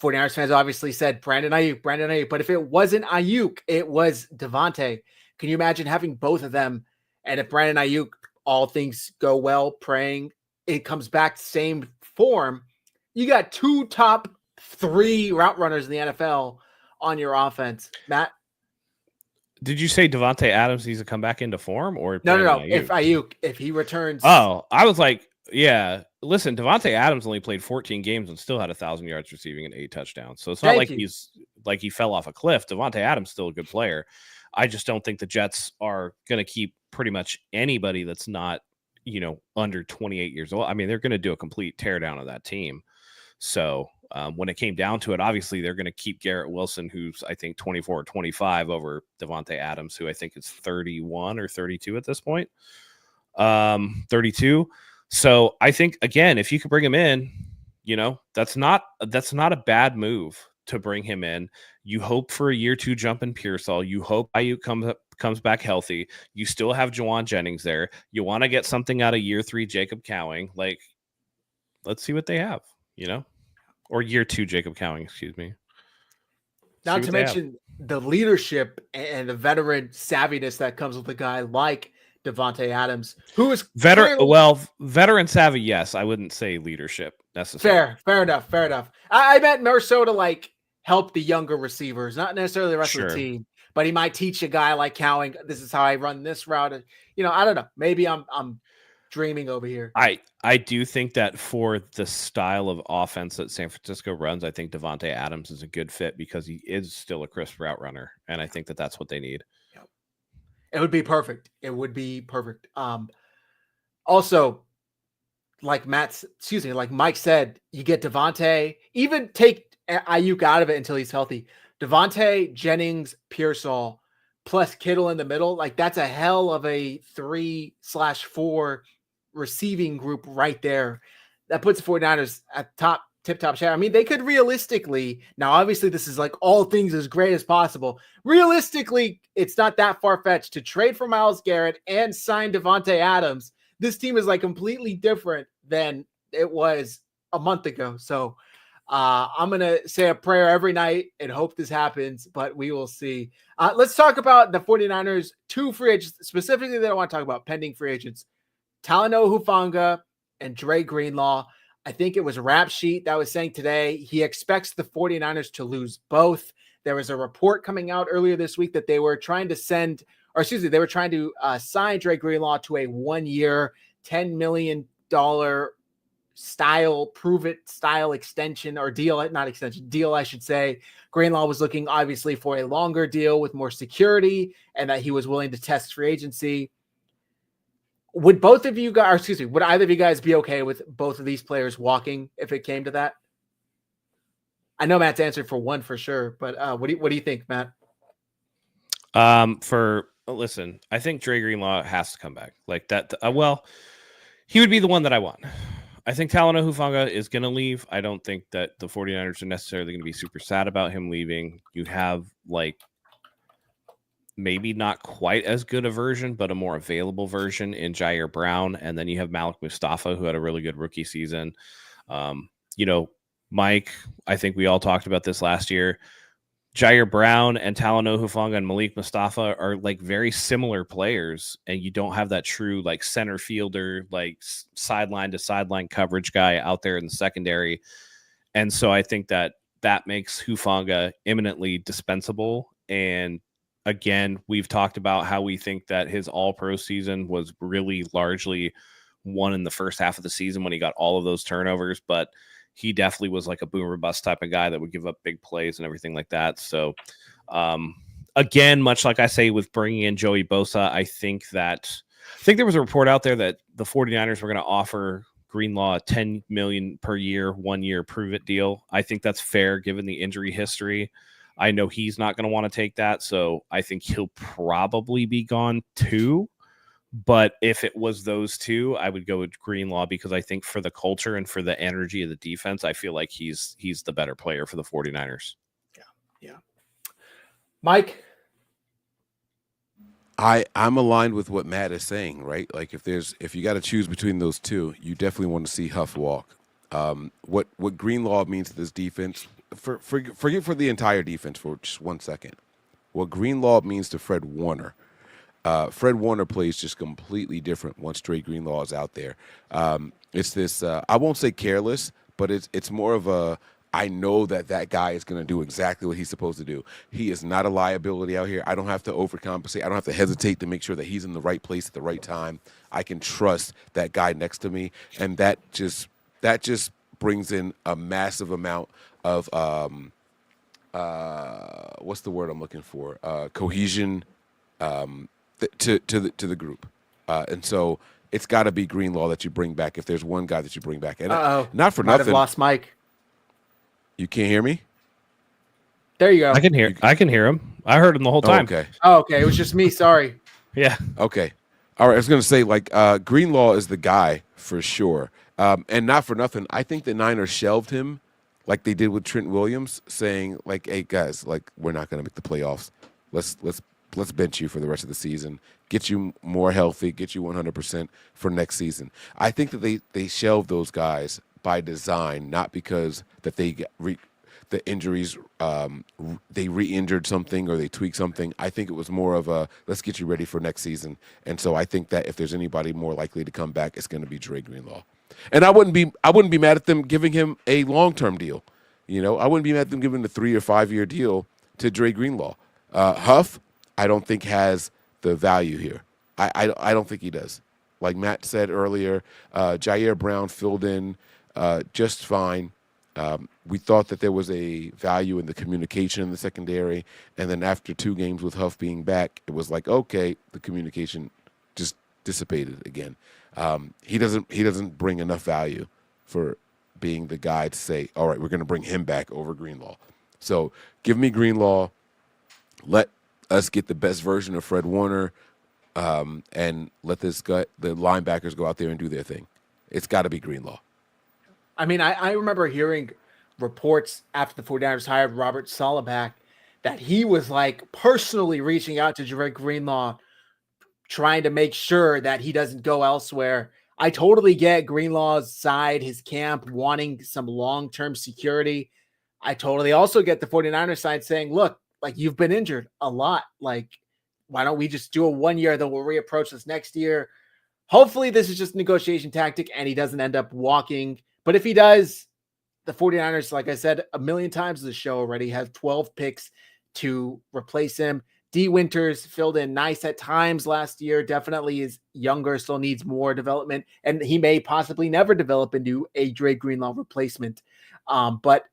49ers fans obviously said Brandon Aiyuk. But if it wasn't Aiyuk, it was Devontae. Can you imagine having both of them? And if Brandon Aiyuk, all things go well, praying it comes back same form, you got 2 top 3 route runners in the NFL on your offense. Matt? Did you say Devontae Adams needs to come back into form, or No. Aiyuk? If Aiyuk, if he returns. Oh, I was like, yeah. Listen, Devontae Adams only played 14 games and still had 1,000 yards receiving and 8 touchdowns. So it's not like he's like he fell off a cliff. Devontae Adams still a good player. I just don't think the Jets are going to keep pretty much anybody that's not, you know, under 28 years old. I mean, they're going to do a complete teardown of that team. So when it came down to it, obviously they're going to keep Garrett Wilson, who's I think 24 or 25, over Devontae Adams, who I think is 31 or 32 at this point. 32. So I think, again, if you could bring him in, you know, that's not a bad move to bring him in. You hope for a year 2 jump in Pearsall. You hope Aiyuk comes back healthy. You still have Juwan Jennings there. You want to get something out of year 3 Jacob Cowing. Like, let's see what they have, you know, or year 2 Jacob Cowing, excuse me. Not to mention the leadership and the veteran savviness that comes with a guy like Devontae Adams, who is veteran savvy. Yes, I wouldn't say leadership necessarily. Fair enough. I meant more so to like help the younger receivers, not necessarily the rest of the team. But he might teach a guy like Cowing, this is how I run this route. You know, I don't know. Maybe I'm dreaming over here. I do think that for the style of offense that San Francisco runs, I think Devontae Adams is a good fit because he is still a crisp route runner, and I think that that's what they need. Yep. It would be perfect. Also, like Mike said, you get Devontae, even take Aiyuk out of it until he's healthy. Devontae, Jennings, Pearsall, plus Kittle in the middle. Like, that's a hell of a 3/4 receiving group right there. That puts the 49ers at tip-top share. I mean, they could realistically, now obviously this is like all things as great as possible. Realistically, it's not that far-fetched to trade for Myles Garrett and sign Devontae Adams. This team is like completely different than it was a month ago. So I'm going to say a prayer every night and hope this happens, but we will see. Let's talk about the 49ers, 2 free agents, specifically that I want to talk about, pending free agents. Talanoa Hufanga and Dre Greenlaw. I think it was Rap Sheet that was saying today he expects the 49ers to lose both. There was a report coming out earlier this week that they were trying to sign Dre Greenlaw to a 1-year, $10 million style extension or deal, I should say. Greenlaw was looking obviously for a longer deal with more security and that he was willing to test free agency. Would either of you guys be okay with both of these players walking if it came to that? I know Matt's answered for one for sure, but what do you think, Matt? Listen, I think Dre Greenlaw has to come back like that. He would be the one that I want. I think Talanoa Hufanga is going to leave. I don't think that the 49ers are necessarily going to be super sad about him leaving. You have like maybe not quite as good a version, but a more available version in Jair Brown. And then you have Malik Mustafa, who had a really good rookie season. You know, Mike, I think we all talked about this last year. Jair Brown and Talanoa Hufanga and Malik Mustafa are like very similar players, and you don't have that true like center fielder, like sideline to sideline coverage guy out there in the secondary. And so I think that makes Hufanga imminently dispensable. And again, we've talked about how we think that his all-pro season was really largely one in the first half of the season when he got all of those turnovers, but he definitely was like a boom or bust type of guy that would give up big plays and everything like that. So, again, much like I say with bringing in Joey Bosa, I think there was a report out there that the 49ers were going to offer Greenlaw $10 million per year, 1 year prove it deal. I think that's fair given the injury history. I know he's not going to want to take that, so I think he'll probably be gone too. But if it was those two, I would go with Greenlaw because I think for the culture and for the energy of the defense, I feel like he's the better player for the 49ers. Yeah. Mike? I'm aligned with what Matt is saying, right? Like if you got to choose between those two, you definitely want to see Huff walk. What Greenlaw means to this defense, forget for the entire defense for just 1 second. What Greenlaw means to Fred Warner. Fred Warner plays just completely different once Dre Greenlaw is out there. It's this, I won't say careless, but it's more of a, I know that guy is going to do exactly what he's supposed to do. He is not a liability out here. I don't have to overcompensate. I don't have to hesitate to make sure that he's in the right place at the right time. I can trust that guy next to me, and that just brings in a massive amount of what's the word I'm looking for? Cohesion. To the group, and so it's got to be Greenlaw that you bring back if there's one guy that you bring back. And not for Might nothing. have lost Mike. You can't hear me? There you go. I can hear him. I heard him the whole time. Okay. Oh, okay. It was just me. Sorry. Yeah. Okay. All right. I was going to say, like, Greenlaw is the guy for sure. And not for nothing. I think the Niners shelved him like they did with Trent Williams, saying, like, hey, guys, like, we're not going to make the playoffs. Let's bench you for the rest of the season, get you more healthy, get you 100% for next season. I think that they shelved those guys by design, not because that they get the injuries, they re-injured something or they tweaked something. I think it was more of a, let's get you ready for next season. And so I think that if there's anybody more likely to come back, it's going to be Dre Greenlaw. And I wouldn't be mad at them giving him a long-term deal. You know, I wouldn't be mad at them giving a 3 or 5 year deal to Dre Greenlaw. Huff, I don't think has the value here. I don't think he does. Like Matt said earlier, Jair Brown filled in just fine. We thought that there was a value in the communication in the secondary, and then after 2 games with Huff being back, it was like, okay, the communication just dissipated again. He doesn't bring enough value for being the guy to say, all right, we're going to bring him back over Greenlaw. So give me Greenlaw. Let us get the best version of Fred Warner, and let the linebackers go out there and do their thing. It's got to be Greenlaw. I mean, I remember hearing reports after the 49ers hired Robert Saleh that he was like personally reaching out to Dre Greenlaw, trying to make sure that he doesn't go elsewhere. I totally get Greenlaw's side, his camp wanting some long-term security. I totally also get the 49ers side saying, look, like, you've been injured a lot. Like, why don't we just do a 1 year, then we'll reapproach this next year? Hopefully this is just a negotiation tactic and he doesn't end up walking. But if he does, the 49ers, like I said a million times in the show already, have 12 picks to replace him. D. Winters filled in nice at times last year. Definitely is younger, still needs more development. And he may possibly never develop into a Dre Greenlaw replacement. But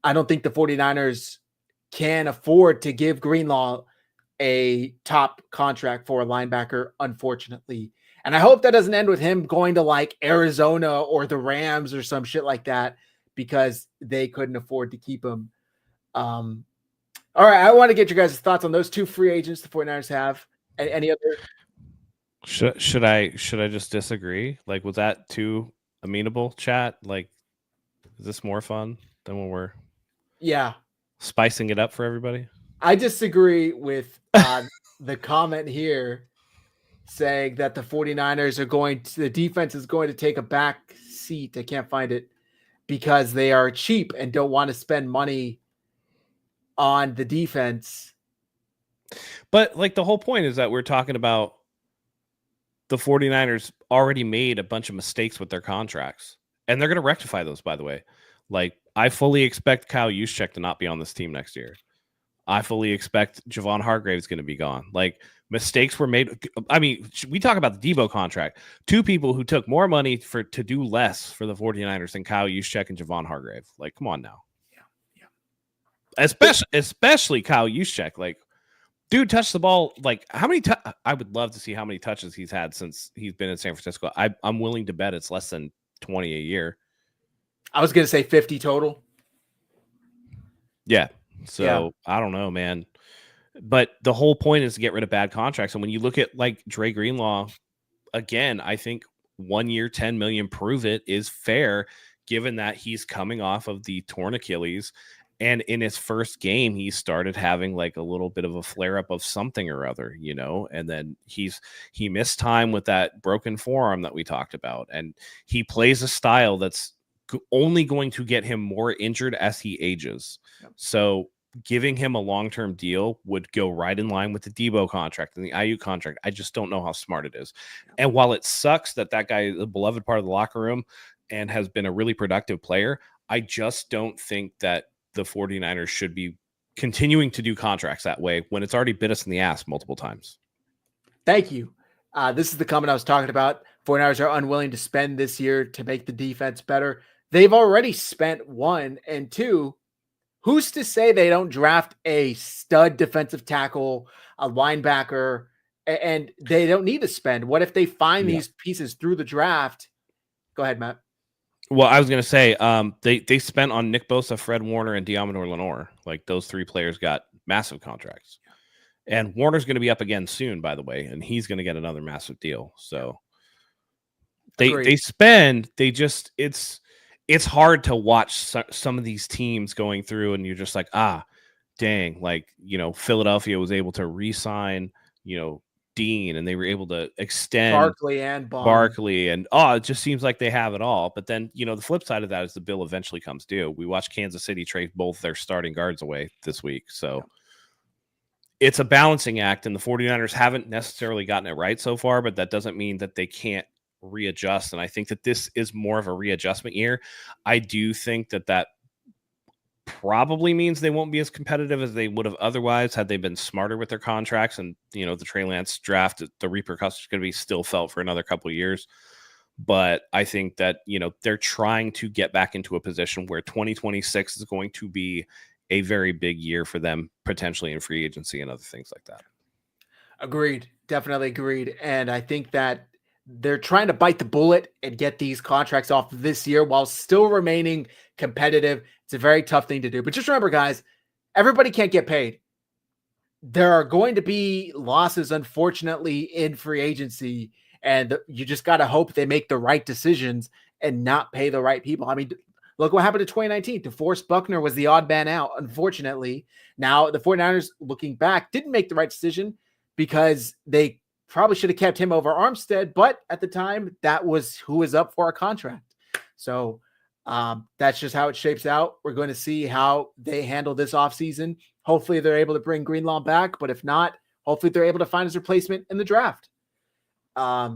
I don't think the 49ers can afford to give Greenlaw a top contract for a linebacker, unfortunately. And I hope that doesn't end with him going to like Arizona or the Rams or some shit like that, because they couldn't afford to keep him. All right, I want to get your guys' thoughts on those 2 free agents the 49ers have. Any other? Should I just disagree? Like, was that too amenable, chat? Like, is this more fun than when we're spicing it up for everybody? I disagree with the comment here saying that the 49ers the defense is going to take a back seat. I can't find it because they are cheap and don't want to spend money on the defense. But like, the whole point is that we're talking about the 49ers already made a bunch of mistakes with their contracts, and they're going to rectify those, by the way. Like, I fully expect Kyle Juszczyk to not be on this team next year. I fully expect Javon Hargrave's going to be gone. Like, Mistakes were made. I mean, we talk about the Deebo contract. Two people who took more money to do less for the 49ers than Kyle Juszczyk and Javon Hargrave. Like, come on now. Yeah. Especially Kyle Juszczyk. Like, dude touched the ball. Like, how many I would love to see how many touches he's had since he's been in San Francisco. I'm willing to bet it's less than 20 a year. I was going to say 50 total. Yeah. So, I don't know, man. But the whole point is to get rid of bad contracts. And when you look at like Dre Greenlaw, again, I think 1 year, 10 million, prove it is fair, given that he's coming off of the torn Achilles. And in his first game, he started having like a little bit of a flare up of something or other, you know, and then he missed time with that broken forearm that we talked about. And he plays a style that's only going to get him more injured as he ages. Yep. So giving him a long-term deal would go right in line with the Deebo contract and the Aiyuk contract. I just don't know how smart it is. And while it sucks that guy is a beloved part of the locker room and has been a really productive player, I just don't think that the 49ers should be continuing to do contracts that way when it's already bit us in the ass multiple times. Thank you. This is the comment I was talking about. 49ers are unwilling to spend this year to make the defense better. They've already spent 1 and 2. Who's to say they don't draft a stud defensive tackle, a linebacker, and they don't need to spend? What if they find these pieces through the draft? Go ahead, Matt. Well, I was going to say they spent on Nick Bosa, Fred Warner, and Diamador Lenore. Like, those 3 players got massive contracts. And Warner's going to be up again soon, by the way, and he's going to get another massive deal. So they spend, they just it's hard to watch some of these teams going through, and you're just like, dang, like, you know, Philadelphia was able to re-sign, you know, Dean, and they were able to extend Barkley and Bond. Barkley, and it just seems like they have it all. But then, you know, the flip side of that is the bill eventually comes due. We watched Kansas City trade both their starting guards away this week. So it's a balancing act, and the 49ers haven't necessarily gotten it right so far, but that doesn't mean that they can't readjust. And I think that this is more of a readjustment year. I do think that probably means they won't be as competitive as they would have otherwise had they been smarter with their contracts. And, you know, the Trey Lance draft, the repercussions are going to be still felt for another couple of years. But I think that, you know, they're trying to get back into a position where 2026 is going to be a very big year for them, potentially in free agency and other things like that. Agreed. Definitely agreed. And I think that they're trying to bite the bullet and get these contracts off this year while still remaining competitive. It's a very tough thing to do. But just remember, guys, everybody can't get paid. There are going to be losses, unfortunately, in free agency, and you just got to hope they make the right decisions and not pay the right people. I mean, look what happened in 2019. DeForest Buckner was the odd man out, unfortunately. Now, the 49ers, looking back, didn't make the right decision because they probably should have kept him over Armstead, but at the time, that was who was up for a contract. So that's just how it shapes out. We're going to see how they handle this offseason. Hopefully, they're able to bring Greenlaw back, but if not, hopefully they're able to find his replacement in the draft. That's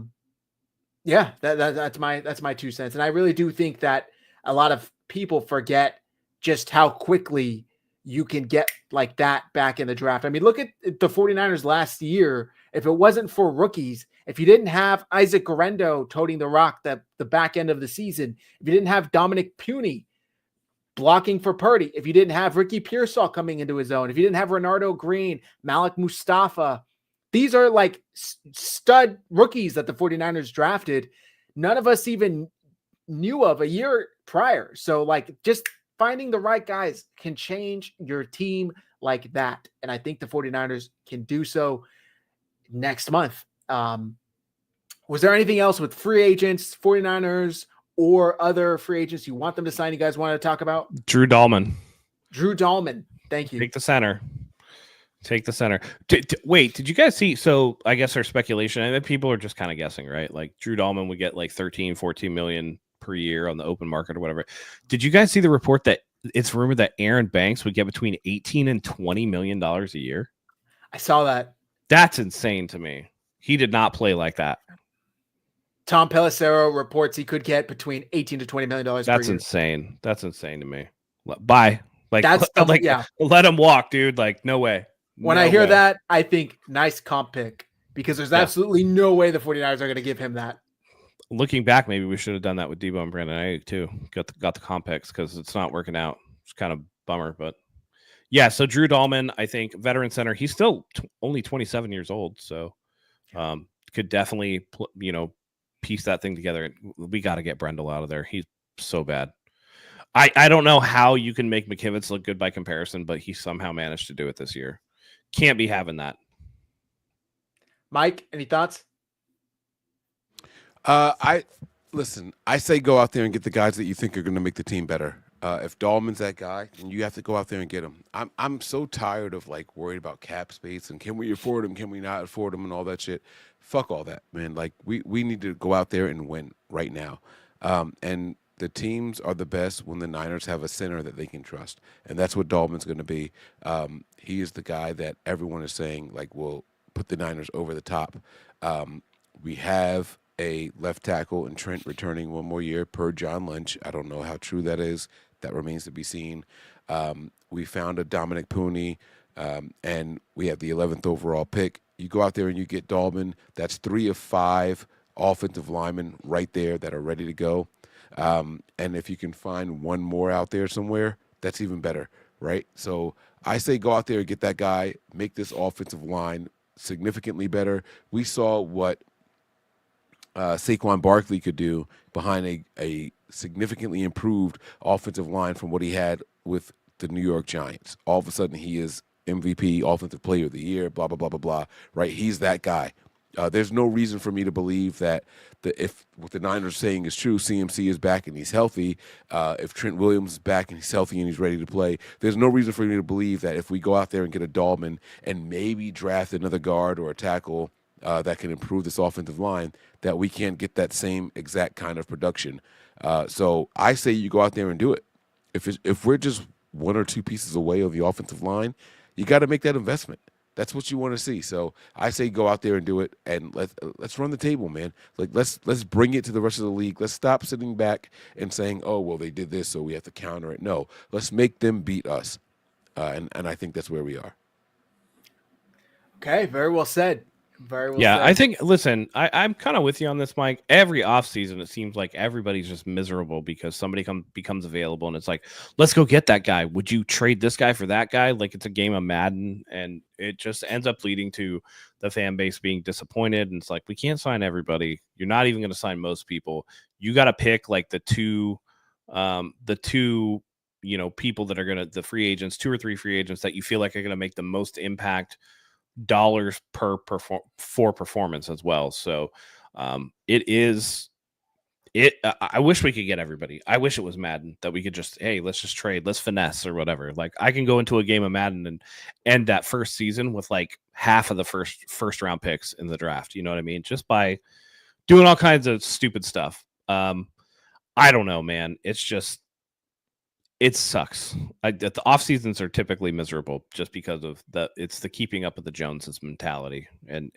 my 2 cents. And I really do think that a lot of people forget just how quickly you can get like that back in the draft. I mean, look at the 49ers last year. If it wasn't for rookies, if you didn't have Isaac Guerrero toting the rock the back end of the season, if you didn't have Dominic Puny blocking for Purdy, if you didn't have Ricky Pearsall coming into his own, if you didn't have Renardo Green, Malik Mustafa, these are like stud rookies that the 49ers drafted. None of us even knew of a year prior. So like just finding the right guys can change your team like that. And I think the 49ers can do so next month. Was there anything else with free agents, 49ers, or other free agents you want them to sign? You guys want to talk about? Drew Dahlman. Thank you. Take the center. Wait, did you guys see? So I guess our speculation, and people are just kind of guessing, right? Like Drew Dahlman would get like 13, 14 million per year on the open market or whatever. Did you guys see the report that it's rumored that Aaron Banks would get between 18 and $20 million a year? I saw that. That's insane to me. He did not play like that. Tom Pelissero reports he could get between 18 to $20 million per year. That's insane. That's insane to me. Bye. Like, let him walk, dude. Like, no way. When I hear that, I think nice comp pick because there's absolutely no way the 49ers are going to give him that. Looking back, maybe we should have done that with Deebo and Brandon Aiyuk too. Got the comp picks because it's not working out. It's kind of bummer, but yeah. So Drew Dahlman, I think veteran center. He's still only 27 years old, so could definitely piece that thing together. We got to get Brendel out of there. He's so bad. I don't know how you can make McKivitz look good by comparison, but he somehow managed to do it this year. Can't be having that. Mike, any thoughts? I say go out there and get the guys that you think are going to make the team better. If Dahlman's that guy, then you have to go out there and get him. I'm so tired of like worried about cap space and can we afford him, can we not afford him, and all that shit. Fuck all that, man. Like we need to go out there and win right now. And the teams are the best when the Niners have a center that they can trust, and that's what Dahlman's going to be. He is the guy that everyone is saying like will put the Niners over the top. We have a left tackle and Trent returning one more year per John Lynch. I don't know how true that is. That remains to be seen. We found a Dominic Pooney, and we have the 11th overall pick. You go out there and you get Dahlman. That's 3 of 5 offensive linemen right there that are ready to go. And if you can find one more out there somewhere, that's even better, right? So I say go out there and get that guy, make this offensive line significantly better. We saw what Saquon Barkley could do behind a significantly improved offensive line from what he had with the New York Giants. All of a sudden, he is MVP, Offensive Player of the Year, blah, blah, blah, blah, blah, right? He's that guy. There's no reason for me to believe that if what the Niners are saying is true, CMC is back and he's healthy, if Trent Williams is back and he's healthy and he's ready to play, there's no reason for me to believe that if we go out there and get a Dahlman and maybe draft another guard or a tackle that can improve this offensive line, that we can't get that same exact kind of production. So I say you go out there and do it. If we're just 1 or 2 pieces away on the offensive line, you got to make that investment. That's what you want to see. So I say go out there and do it, and let's run the table, man. Like let's bring it to the rest of the league. Let's stop sitting back and saying, oh well, they did this, so we have to counter it. No, let's make them beat us, and I think that's where we are. Okay, very well said. Very well yeah, said. I think, listen, I'm kind of with you on this, Mike. Every offseason, it seems like everybody's just miserable because somebody becomes available, and it's like, let's go get that guy. Would you trade this guy for that guy? Like it's a game of Madden, and it just ends up leading to the fan base being disappointed. And it's like, we can't sign everybody. You're not even going to sign most people. You got to pick like the two people that are going to, the free agents, 2 or 3 free agents that you feel like are going to make the most impact dollars for performance as well. So I wish we could get everybody. I wish it was Madden that we could just, hey, let's just trade, let's finesse or whatever. Like I can go into a game of Madden and end that first season with like half of the first round picks in the draft. You know what I mean? Just by doing all kinds of stupid stuff. I don't know, man. It's just, it sucks. The off seasons are typically miserable just because of it's the keeping up with the Joneses mentality, and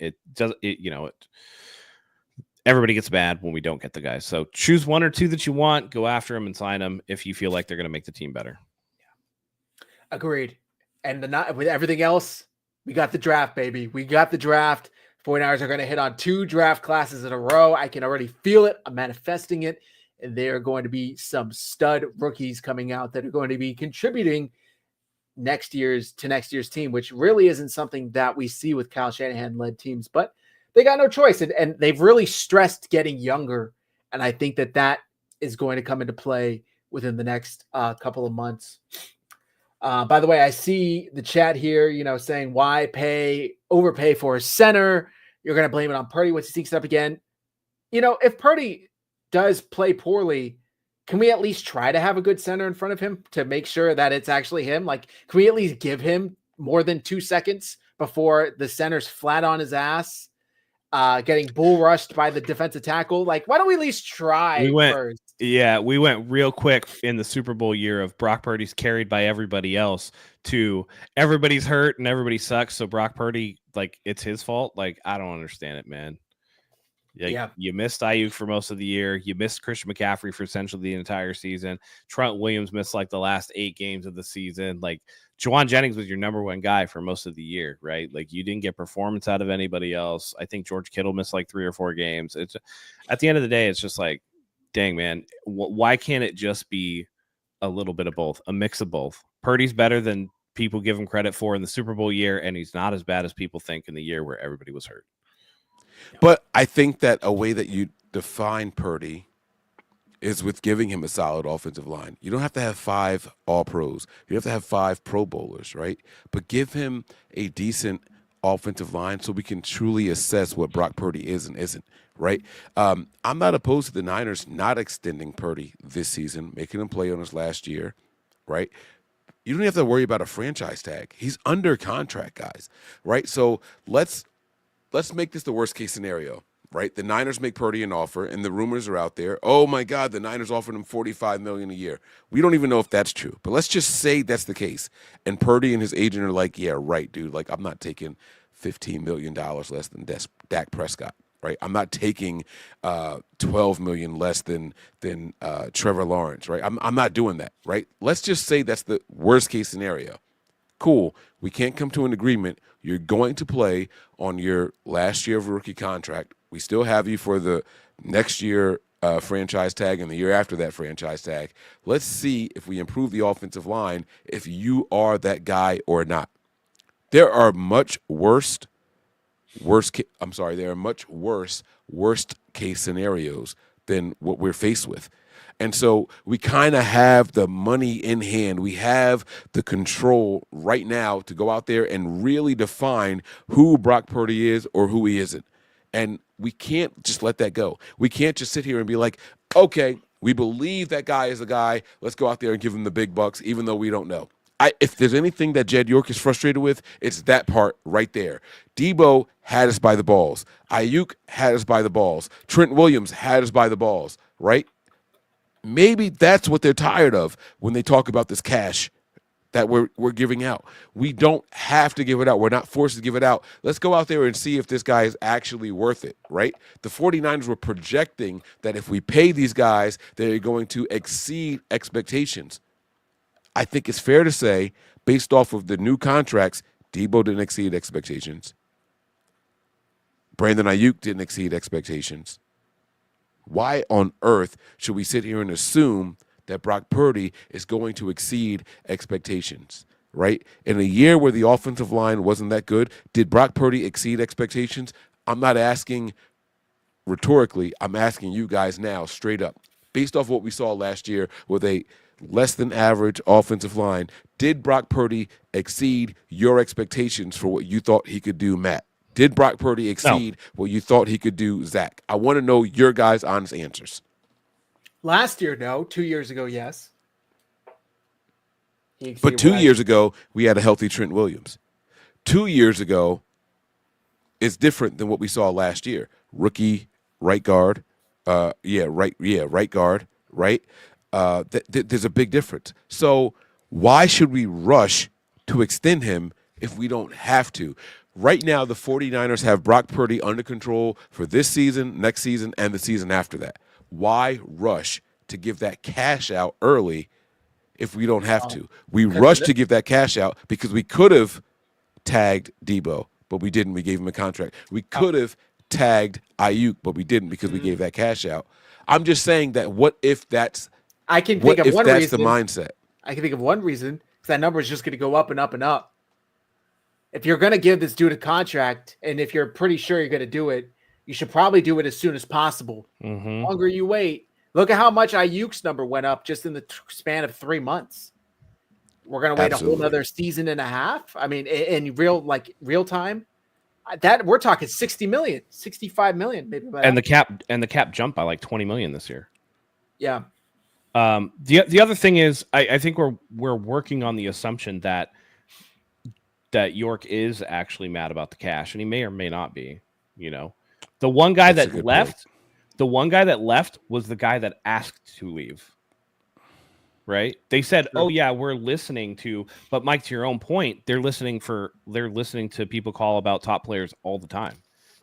everybody gets mad when we don't get the guys. So choose 1 or 2 that you want, go after them and sign them if you feel like they're going to make the team better. Agreed. And with everything else, we got the draft, baby. We got the draft. 49ers are going to hit on 2 draft classes in a row. I can already feel it. I'm manifesting it. And there are going to be some stud rookies coming out that are going to be contributing next year's team, which really isn't something that we see with Kyle Shanahan-led teams. But they got no choice, and they've really stressed getting younger, and I think that is going to come into play within the next couple of months. By the way, I see the chat here, saying why overpay for a center? You're going to blame it on Purdy once he sneaks it up again. If Purdy does play poorly, can we at least try to have a good center in front of him to make sure that it's actually him? Like, can we at least give him more than 2 seconds before the center's flat on his ass, getting bull rushed by the defensive tackle? Like, why don't we at least try first? Yeah, we went real quick in the Super Bowl year of Brock Purdy's carried by everybody else to everybody's hurt and everybody sucks. So Brock Purdy, like, it's his fault. Like, I don't understand it, man. Yeah. You missed Aiyuk for most of the year. You missed Christian McCaffrey for essentially the entire season. Trent Williams missed like the last 8 games of the season. Like Juwan Jennings was your number one guy for most of the year, right? Like you didn't get performance out of anybody else. I think George Kittle missed like 3 or 4 games. It's at the end of the day, it's just like, dang, man, why can't it just be a little bit of both, a mix of both? Purdy's better than people give him credit for in the Super Bowl year, and he's not as bad as people think in the year where everybody was hurt. But I think that a way that you define Purdy is with giving him a solid offensive line. You don't have to have 5 All-Pros. You have to have 5 Pro Bowlers, right? But give him a decent offensive line so we can truly assess what Brock Purdy is and isn't, right? I'm not opposed to the Niners not extending Purdy this season, making him play on his last year, right? You don't have to worry about a franchise tag. He's under contract, guys, right? So let's make this the worst case scenario, right? The Niners make Purdy an offer, and the rumors are out there. Oh my God, the Niners offered him $45 million a year. We don't even know if that's true, but let's just say that's the case. And Purdy and his agent are like, "Yeah, right, dude. Like, I'm not taking $15 million less than Dak Prescott, right? I'm not taking $12 million less than Trevor Lawrence, right? I'm not doing that, right? Let's just say that's the worst case scenario. Cool. We can't come to an agreement. You're going to play on your last year of rookie contract. We still have you for the next year franchise tag and the year after that franchise tag. Let's see if we improve the offensive line, if you are that guy or not. There are much worst case scenarios than what we're faced with. And so we kind of have the money in hand. We have the control right now to go out there and really define who Brock Purdy is or who he isn't. And we can't just let that go. We can't just sit here and be like, okay, we believe that guy is the guy. Let's go out there and give him the big bucks, even though we don't know. If there's anything that Jed York is frustrated with, it's that part right there. Deebo had us by the balls. Aiyuk had us by the balls. Trent Williams had us by the balls, right? Maybe that's what they're tired of when they talk about this cash that we're giving out. We don't have to give it out. We're not forced to give it out. Let's go out there and see if this guy is actually worth it, right? The 49ers were projecting that if we pay these guys, they're going to exceed expectations. I think it's fair to say, based off of the new contracts, Deebo didn't exceed expectations. Brandon Aiyuk didn't exceed expectations. Why on earth should we sit here and assume that Brock Purdy is going to exceed expectations, right? In a year where the offensive line wasn't that good, did Brock Purdy exceed expectations? I'm not asking rhetorically. I'm asking you guys now straight up. Based off what we saw last year with a less than average offensive line, did Brock Purdy exceed your expectations for what you thought he could do, Matt? Did Brock Purdy exceed what you thought he could do, Zach? I want to know your guys' honest answers. Last year, no. 2 years ago, yes. But 2 years ago, we had a healthy Trent Williams. 2 years ago is different than what we saw last year. Rookie right guard, right guard, right? There's a big difference. So why should we rush to extend him if we don't have to? Right now, the 49ers have Brock Purdy under control for this season, next season, and the season after that. Why rush to give that cash out early if we don't have to? We rushed to give that cash out because we could have tagged Deebo, but we didn't. We gave him a contract. We could have tagged Aiyuk, but we didn't because we gave that cash out. I'm just saying that what if that's the mindset? I can think of one reason, because that number is just going to go up and up and up. If you're going to give this dude a contract, and if you're pretty sure you're going to do it, you should probably do it as soon as possible. Mm-hmm. The longer you wait, look at how much Ayuk's number went up just in the span of 3 months. We're going to wait a whole another season and a half. I mean, in real time, that we're talking 60 million, 65 million, maybe. And the cap jumped by like 20 million this year. Yeah. The other thing is, I think we're working on the assumption that York is actually mad about the cash, and he may or may not be. You know, the one guy that left was the guy that asked to leave. Right? They said, "Oh yeah, we're listening to," but Mike, to your own point, they're listening to people call about top players all the time.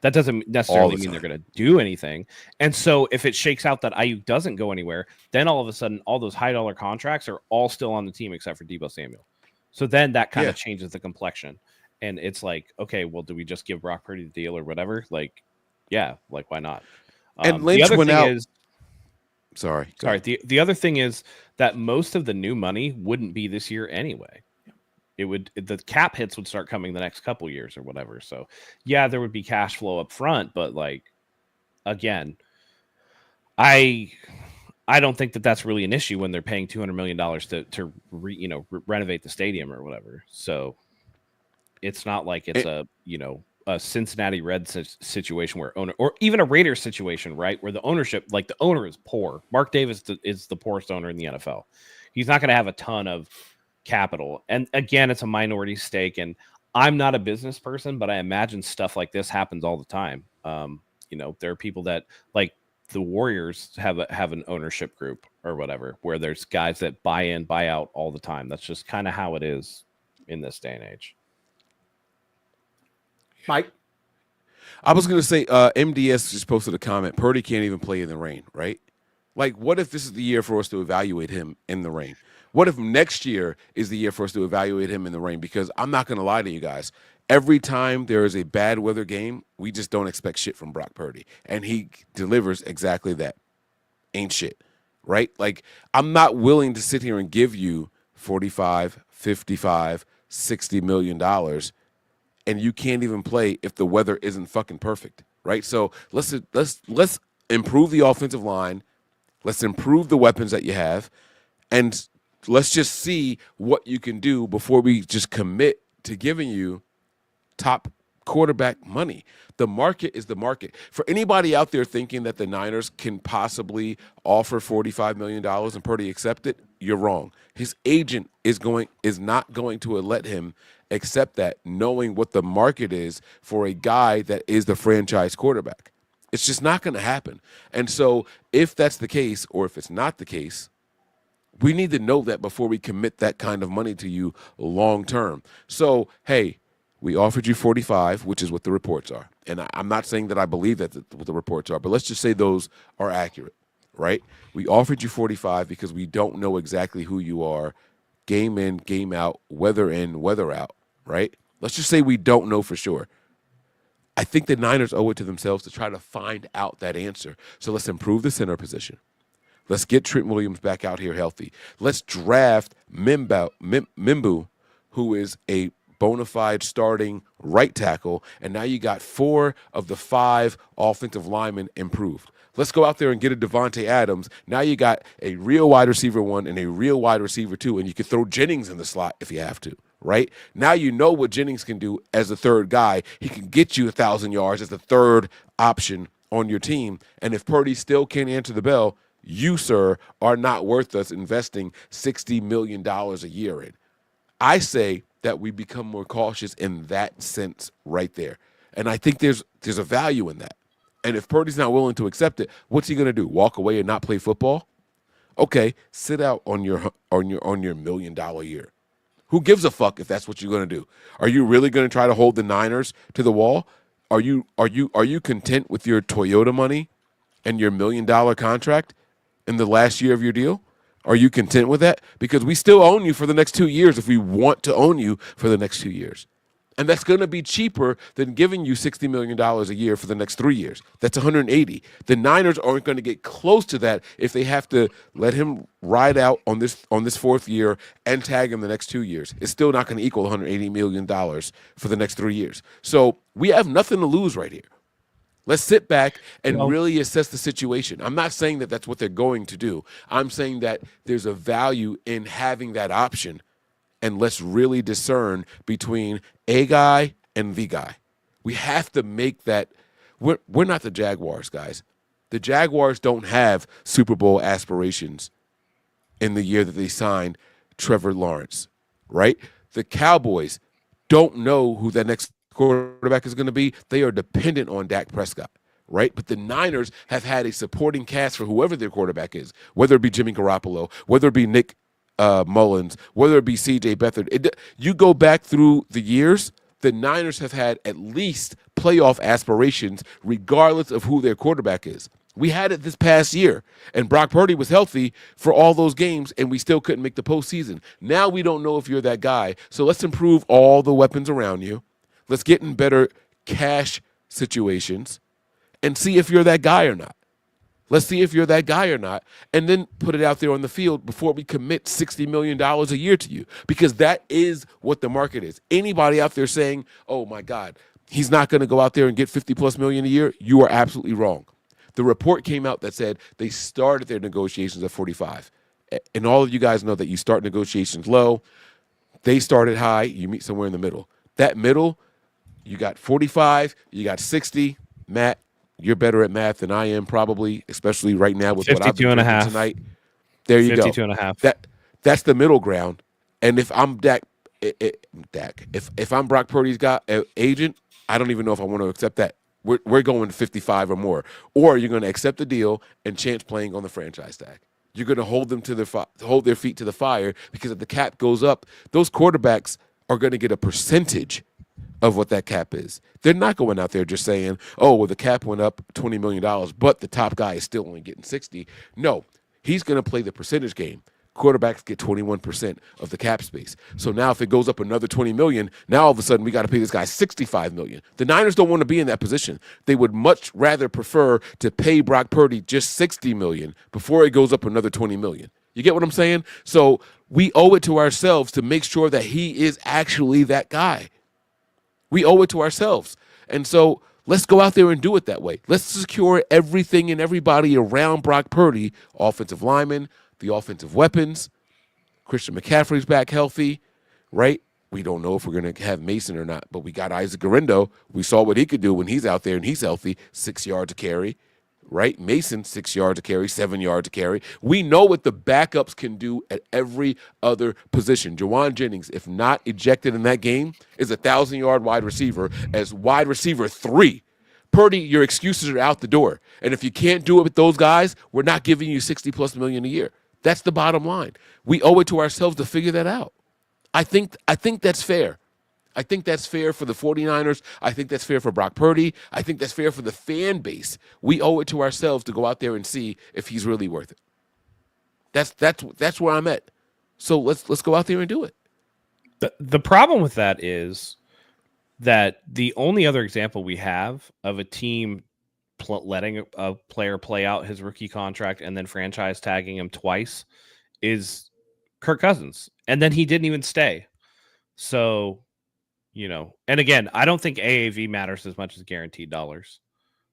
That doesn't necessarily mean time. they're going to do anything. And so if it shakes out that Aiyuk doesn't go anywhere, then all of a sudden, all those high dollar contracts are all still on the team except for Deebo Samuel. So then that kind of changes the complexion. And it's like, okay, well, do we just give Brock Purdy the deal or whatever? Like, yeah, like, why not? And Lynch went out. Sorry. The other thing is that most of the new money wouldn't be this year anyway. The cap hits would start coming the next couple years or whatever. So yeah, there would be cash flow up front, but like, again, I don't think that that's really an issue when they're paying $200 million to renovate the stadium or whatever. So it's not like it's a Cincinnati Reds situation where owner, or even a Raiders situation, right? Where the ownership, like the owner is poor. Mark Davis is the poorest owner in the NFL. He's not going to have a ton of capital. And again, it's a minority stake. And I'm not a business person, but I imagine stuff like this happens all the time. There are people that, like the Warriors have an ownership group or whatever, where there's guys that buy in, buy out all the time. That's just kind of how it is in this day and age. Mike? I was going to say, MDS just posted a comment. Purdy can't even play in the rain, right? Like, what if this is the year for us to evaluate him in the rain? What if next year is the year for us to evaluate him in the rain? Because I'm not going to lie to you guys. Every time there is a bad weather game, we just don't expect shit from Brock Purdy. And he delivers exactly that. Ain't shit, right? Like, I'm not willing to sit here and give you $45, $55, $60 million, and you can't even play if the weather isn't fucking perfect, right? So let's improve the offensive line. Let's improve the weapons that you have, and let's just see what you can do before we just commit to giving you top quarterback money. The market is the market. For anybody out there thinking that the Niners can possibly offer $45 million and Purdy accept it, you're wrong. His agent is not going to let him accept that, knowing what the market is for a guy that is the franchise quarterback. It's just not going to happen. And so if that's the case, or if it's not the case, we need to know that before we commit that kind of money to you long term. So, hey, we offered you 45, which is what the reports are. And I'm not saying that I believe that's what the reports are, but let's just say those are accurate, right? We offered you 45 because we don't know exactly who you are, game in, game out, weather in, weather out, right? Let's just say we don't know for sure. I think the Niners owe it to themselves to try to find out that answer. So let's improve the center position. Let's get Trent Williams back out here healthy. Let's draft Mimbu, who is a bona fide starting right tackle, and now you got 4 of the 5 offensive linemen improved. Let's go out there and get a Devontae Adams. Now you got a real wide receiver 1 and a real wide receiver 2, and you could throw Jennings in the slot if you have to, right? Now you know what Jennings can do as the third guy. He can get you 1,000 yards as the third option on your team, and if Purdy still can't answer the bell, you, sir, are not worth us investing $60 million a year in. I say that we become more cautious in that sense right there. And I think there's a value in that. And if Purdy's not willing to accept it, what's he going to do? Walk away and not play football? Okay, sit out on your $1 million year. Who gives a fuck if that's what you're going to do? Are you really going to try to hold the Niners to the wall? Are you content with your Toyota money and your $1 million contract in the last year of your deal? Are you content with that? Because we still own you for the next 2 years if we want to own you for the next 2 years. And that's going to be cheaper than giving you $60 million a year for the next 3 years. That's 180. The Niners aren't going to get close to that if they have to let him ride out on this fourth year and tag him the next 2 years. It's still not going to equal $180 million for the next 3 years. So we have nothing to lose right here. Let's sit back and really assess the situation. I'm not saying that that's what they're going to do. I'm saying that there's a value in having that option, and let's really discern between a guy and the guy. We have to make that. We're not the Jaguars, guys. The Jaguars don't have Super Bowl aspirations in the year that they signed Trevor Lawrence, right? The Cowboys don't know who that next quarterback is going to be. They are dependent on Dak Prescott, right? But the Niners have had a supporting cast for whoever their quarterback is, whether it be Jimmy Garoppolo, whether it be Nick Mullins, whether it be C.J. Beathard. You go back through the years, the Niners have had at least playoff aspirations regardless of who their quarterback is. We had it this past year, and Brock Purdy was healthy for all those games, and we still couldn't make the postseason. Now we don't know if you're that guy, so let's improve all the weapons around you. Let's get in better cash situations and see if you're that guy or not. Let's see if you're that guy or not, and then put it out there on the field before we commit $60 million a year to you, because that is what the market is. Anybody out there saying, oh, my God, he's not going to go out there and get $50+ million a year, you are absolutely wrong. The report came out that said they started their negotiations at 45. And all of you guys know that you start negotiations low. They started high. You meet somewhere in the middle. That middle, you got 45, you got 60. Matt, you're better at math than I am probably, especially right now with what I've been drinking tonight. There you go. 52 and a half. That's the middle ground. And if I'm if I'm Brock Purdy's agent, I don't even know if I want to accept that. We're going to 55 or more. Or you're going to accept the deal and chance playing on the franchise tag. You're going to hold them to hold their feet to the fire, because if the cap goes up, those quarterbacks are going to get a percentage of what that cap is. They're not going out there just saying, oh, well, the cap went up $20 million, but the top guy is still only getting 60. No, he's going to play the percentage game. Quarterbacks get 21% of the cap space. So now if it goes up another $20 million, now all of a sudden we got to pay this guy $65 million. The Niners don't want to be in that position. They would much rather prefer to pay Brock Purdy just $60 million before it goes up another $20 million. You get what I'm saying? So we owe it to ourselves to make sure that he is actually that guy. We owe it to ourselves. And so let's go out there and do it that way. Let's secure everything and everybody around Brock Purdy, offensive linemen, the offensive weapons. Christian McCaffrey's back healthy, right? We don't know if we're going to have Mason or not, but we got Isaac Guerrero. We saw what he could do when he's out there and he's healthy, 6 yards to carry, right? Mason, 6 yards to carry, 7 yards to carry. We know what the backups can do at every other position. Jawan Jennings, if not ejected in that game, is a 1,000-yard wide receiver as wide receiver 3. Purdy, your excuses are out the door. And if you can't do it with those guys, we're not giving you $60+ million a year. That's the bottom line. We owe it to ourselves to figure that out. I think that's fair. I think that's fair for the 49ers. I think that's fair for Brock Purdy. I think that's fair for the fan base. We owe it to ourselves to go out there and see if he's really worth it. That's where I'm at. So let's go out there and do it. The problem with that is that the only other example we have of a team letting a player play out his rookie contract and then franchise tagging him twice is Kirk Cousins. And then he didn't even stay. So, and again, I don't think AAV matters as much as guaranteed dollars.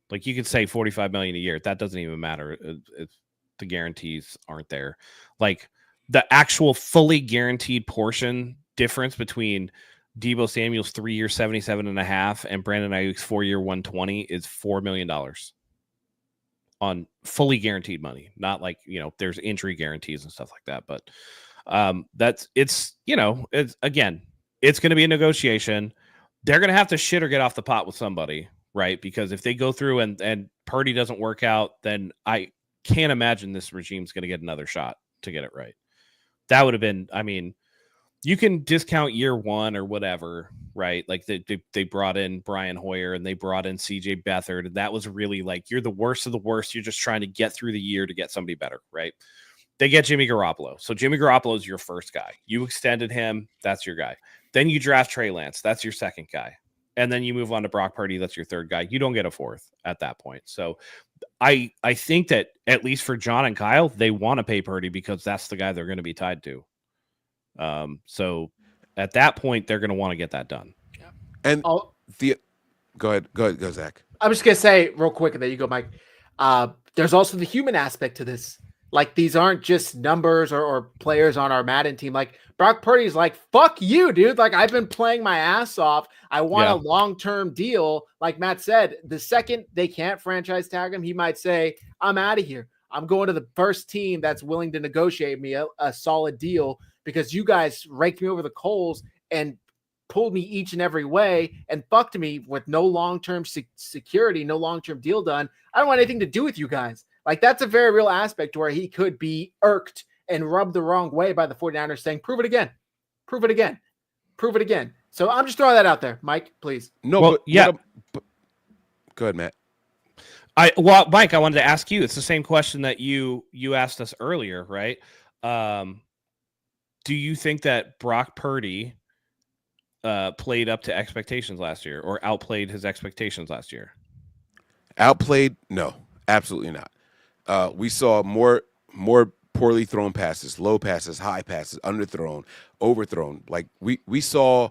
Like, you could say $45 million a year. That doesn't even matter if the guarantees aren't there. Like, the actual fully guaranteed portion difference between Deebo Samuel's 3-year 77.5 and Brandon Aiyuk's 4-year 120 is $4 million on fully guaranteed money. Not like, there's injury guarantees and stuff like that. But it's again, it's going to be a negotiation. They're going to have to shit or get off the pot with somebody, right? Because if they go through and Purdy doesn't work out, then I can't imagine this regime's going to get another shot to get it right. That would have been, you can discount year one or whatever, right? Like they brought in Brian Hoyer and they brought in CJ Beathard. And that was really like, you're the worst of the worst. You're just trying to get through the year to get somebody better, right? They get Jimmy Garoppolo. So Jimmy Garoppolo is your first guy. You extended him. That's your guy. Then you draft Trey Lance. That's your second guy. And then you move on to Brock Purdy. That's your third guy. You don't get a fourth at that point. So I think that at least for John and Kyle, they want to pay Purdy because that's the guy they're going to be tied to. So at that point, they're going to want to get that done. And go ahead, Zach. I'm just going to say real quick, and there you go, Mike. There's also the human aspect to this. Like, these aren't just numbers or players on our Madden team. Like, Brock Purdy's like, fuck you, dude. Like, I've been playing my ass off. I want a long-term deal. Like Matt said, the second they can't franchise tag him, he might say, I'm out of here. I'm going to the first team that's willing to negotiate me a solid deal because you guys raked me over the coals and pulled me each and every way and fucked me with no long-term security, no long-term deal done. I don't want anything to do with you guys. Like, that's a very real aspect where he could be irked and rubbed the wrong way by the 49ers saying, prove it again, prove it again, prove it again. So I'm just throwing that out there, Mike. Please. No, Well, but yeah. Go ahead, Matt. Mike, I wanted to ask you. It's the same question that you asked us earlier, right? Do you think that Brock Purdy played up to expectations last year, or outplayed his expectations last year? Outplayed? No, absolutely not. We saw more poorly thrown passes, low passes, high passes, underthrown, overthrown. Like we saw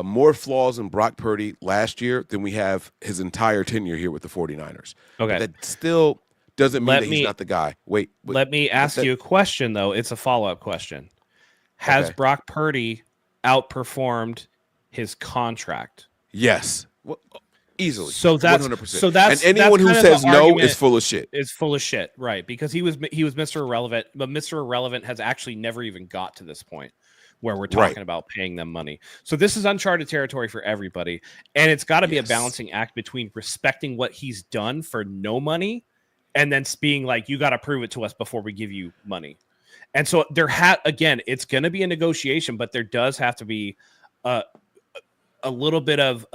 more flaws in Brock Purdy last year than we have his entire tenure here with the 49ers. Okay. But that still doesn't mean that he's not the guy. Wait. Let me ask you a question, though. It's a follow-up question. Has Brock Purdy outperformed his contract? Yes. Well, easily. So that's 100%. And anyone who says no is full of shit. Is full of shit, right? Because he was Mr. Irrelevant, but Mr. Irrelevant has actually never even got to this point where we're talking about paying them money. So this is uncharted territory for everybody, and it's got to be a balancing act between respecting what he's done for no money and then being like, you got to prove it to us before we give you money. And so again, it's going to be a negotiation, but there does have to be a little bit of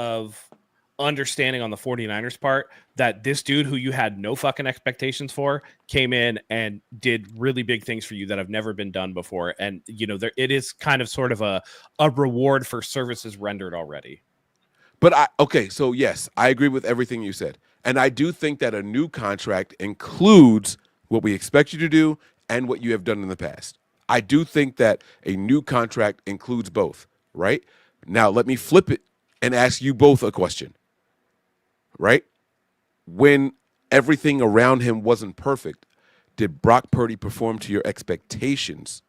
understanding on the 49ers part that this dude who you had no fucking expectations for came in and did really big things for you that have never been done before. And, it is kind of sort of a reward for services rendered already. But so yes, I agree with everything you said. And I do think that a new contract includes what we expect you to do and what you have done in the past. I do think that a new contract includes both, right? Now, let me flip it and ask you both a question, right? When everything around him wasn't perfect, did Brock Purdy perform to your expectations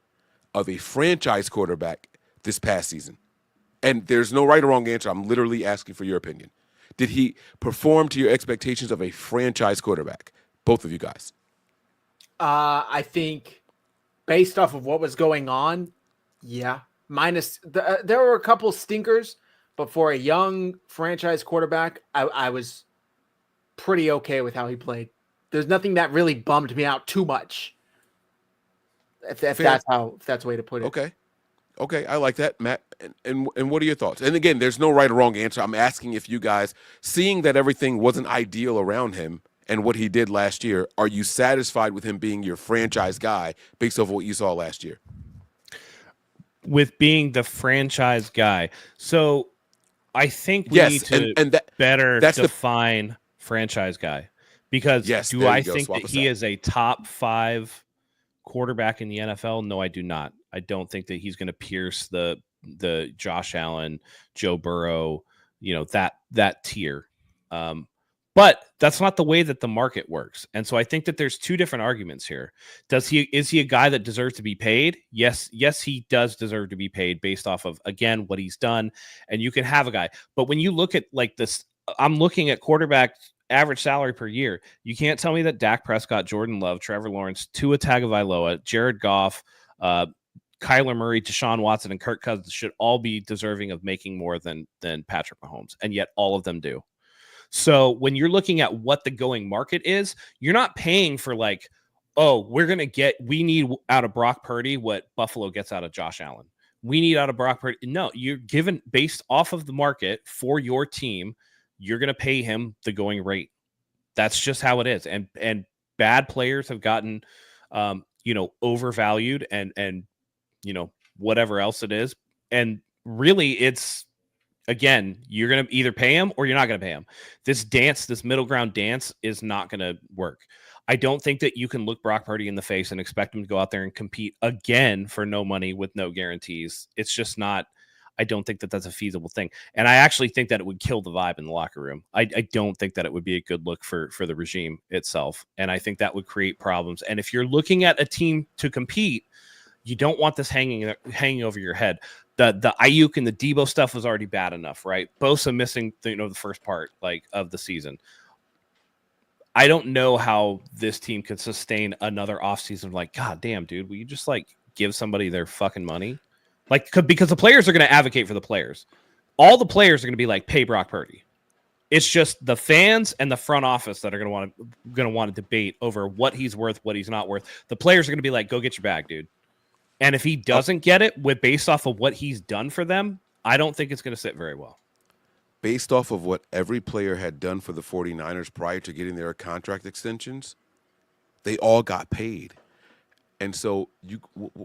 of a franchise quarterback this past season? And there's no right or wrong answer. I'm literally asking for your opinion. Did he perform to your expectations of a franchise quarterback? Both of you guys. I think based off of what was going on, yeah. Minus there were a couple stinkers, but for a young franchise quarterback, I was pretty okay with how he played. There's nothing that really bummed me out too much. If that's the way to put it. Okay, I like that, Matt. And what are your thoughts? And again, there's no right or wrong answer. I'm asking if you guys, seeing that everything wasn't ideal around him and what he did last year, are you satisfied with him being your franchise guy based off what you saw last year? With being the franchise guy. So I think we need to better define franchise guy. Because I think that he is a top 5 quarterback in the NFL? No, I do not. I don't think that he's going to pierce the Josh Allen, Joe Burrow, that tier. But that's not the way that the market works. And so I think that there's two different arguments here. Is he a guy that deserves to be paid? Yes, he does deserve to be paid based off of, again, what he's done. And you can have a guy. But when you look at like this, I'm looking at quarterback average salary per year. You can't tell me that Dak Prescott, Jordan Love, Trevor Lawrence, Tua Tagovailoa, Jared Goff, Kyler Murray, Deshaun Watson, and Kirk Cousins should all be deserving of making more than Patrick Mahomes. And yet all of them do. So when you're looking at what the going market is, you're not paying for like, we need out of Brock Purdy what Buffalo gets out of Josh Allen. We need out of Brock Purdy. No, you're given based off of the market for your team. You're going to pay him the going rate. That's just how it is. And bad players have gotten, overvalued and whatever else it is. And really it's, again, you're going to either pay him or you're not going to pay him. This middle ground dance is not going to work. I don't think that you can look Brock Purdy in the face and expect him to go out there and compete again for no money with no guarantees. It's just not. I don't think that that's a feasible thing. And I actually think that it would kill the vibe in the locker room. I don't think that it would be a good look for the regime itself. And I think that would create problems. And if you're looking at a team to compete, you don't want this hanging over your head. The Aiyuk and the Deebo stuff was already bad enough, right? Bosa missing the first part of the season. I don't know how this team could sustain another offseason. Like, God damn, dude, will you just give somebody their fucking money? Because the players are going to advocate for the players. All the players are going to be like, pay Brock Purdy. It's just the fans and the front office that are going to want to debate over what he's worth, what he's not worth. The players are going to be like, go get your bag, dude. And if he doesn't get it based off of what he's done for them, I don't think it's going to sit very well. Based off of what every player had done for the 49ers prior to getting their contract extensions, they all got paid. And so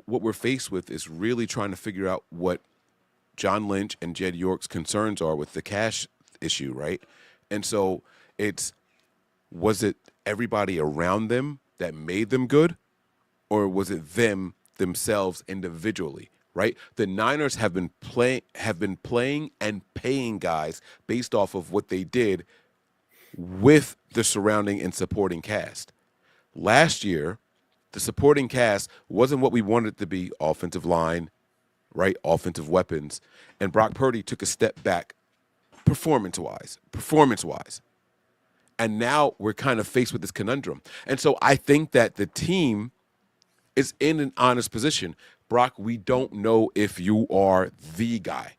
what we're faced with is really trying to figure out what John Lynch and Jed York's concerns are with the cash issue, right? And so was it everybody around them that made them good, or was it themselves individually, right? The Niners have been playing and paying guys based off of what they did with the surrounding and supporting cast. Last year, the supporting cast wasn't what we wanted it to be, offensive line, right? Offensive weapons. And Brock Purdy took a step back performance-wise. And now we're kind of faced with this conundrum. And so I think that the team is in an honest position. Brock, we don't know if you are the guy.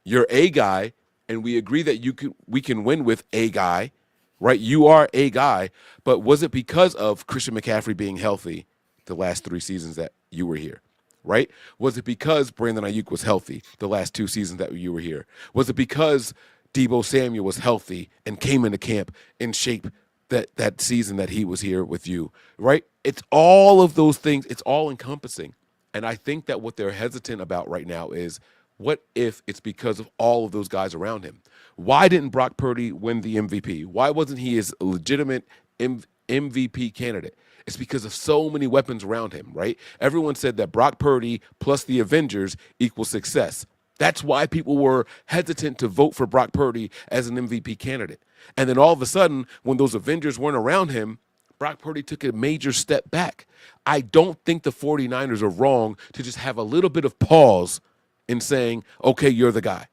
You're a guy, and we agree that we can win with a guy, right? You are a guy, but was it because of Christian McCaffrey being healthy the last 3 seasons that you were here, right? Was it because Brandon Aiyuk was healthy the last 2 seasons that you were here? Was it because Deebo Samuel was healthy and came into camp in shape that season that he was here with you, right? It's all of those things. It's all encompassing. And I think that what they're hesitant about right now is, what if it's because of all of those guys around him? Why didn't Brock Purdy win the MVP? Why wasn't he a legitimate MVP candidate? It's because of so many weapons around him, right? Everyone said that Brock Purdy plus the Avengers equals success. That's why people were hesitant to vote for Brock Purdy as an MVP candidate. And then all of a sudden, when those Avengers weren't around him, Brock Purdy took a major step back. I don't think the 49ers are wrong to just have a little bit of pause in saying, okay, you're the guy.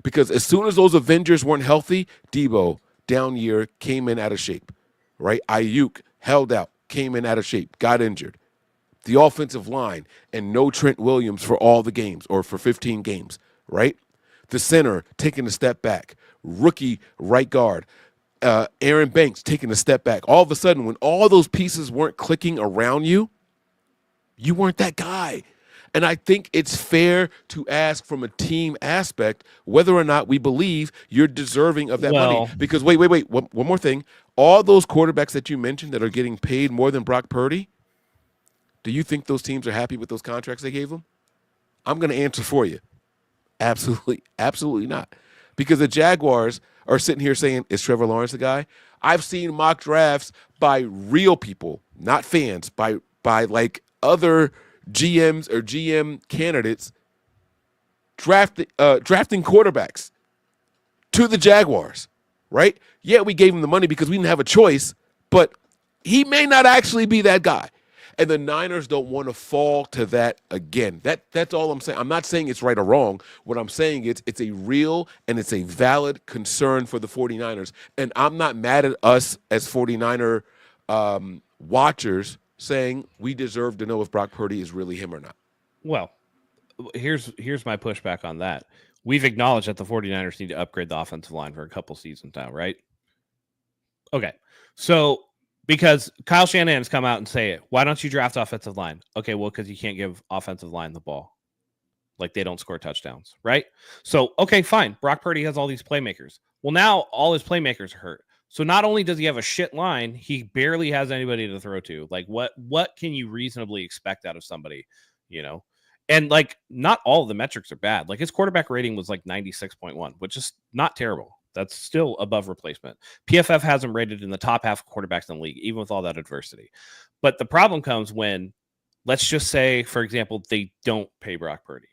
Because as soon as those Avengers weren't healthy, Deebo, down year, came in out of shape, right? Aiyuk held out, came in out of shape, got injured. The offensive line, and no Trent Williams for all the games, or for 15 games, right? The center taking a step back. Rookie right guard. Aaron Banks taking a step back. All of a sudden, when all those pieces weren't clicking around you, you weren't that guy. And I think it's fair to ask from a team aspect whether or not we believe you're deserving of that money. Because wait. One more thing. All those quarterbacks that you mentioned that are getting paid more than Brock Purdy, do you think those teams are happy with those contracts they gave them? I'm going to answer for you. Absolutely not. Because the Jaguars are sitting here saying, is Trevor Lawrence the guy? I've seen mock drafts by real people, not fans, by like other GMs or GM candidates drafting quarterbacks to the Jaguars, right? Yeah, we gave him the money because we didn't have a choice, but he may not actually be that guy. And the Niners don't want to fall to that again. That's all I'm saying. I'm not saying it's right or wrong. What I'm saying is it's a real and it's a valid concern for the 49ers. And I'm not mad at us as 49er watchers saying we deserve to know if Brock Purdy is really him or not. Well, here's my pushback on that. We've acknowledged that the 49ers need to upgrade the offensive line for a couple seasons now, right? Okay. So because Kyle Shanahan has come out and say it. Why don't you draft offensive line? Okay, well, because you can't give offensive line the ball. Like, they don't score touchdowns, right? So, okay, fine. Brock Purdy has all these playmakers. Well, now all his playmakers are hurt. So not only does he have a shit line, he barely has anybody to throw to. Like, what can you reasonably expect out of somebody, you know? And, like, not all of the metrics are bad. Like, his quarterback rating was, like, 96.1, which is not terrible. That's still above replacement. PFF has him rated in the top half of quarterbacks in the league, even with all that adversity. But the problem comes when, let's just say, for example, they don't pay Brock Purdy.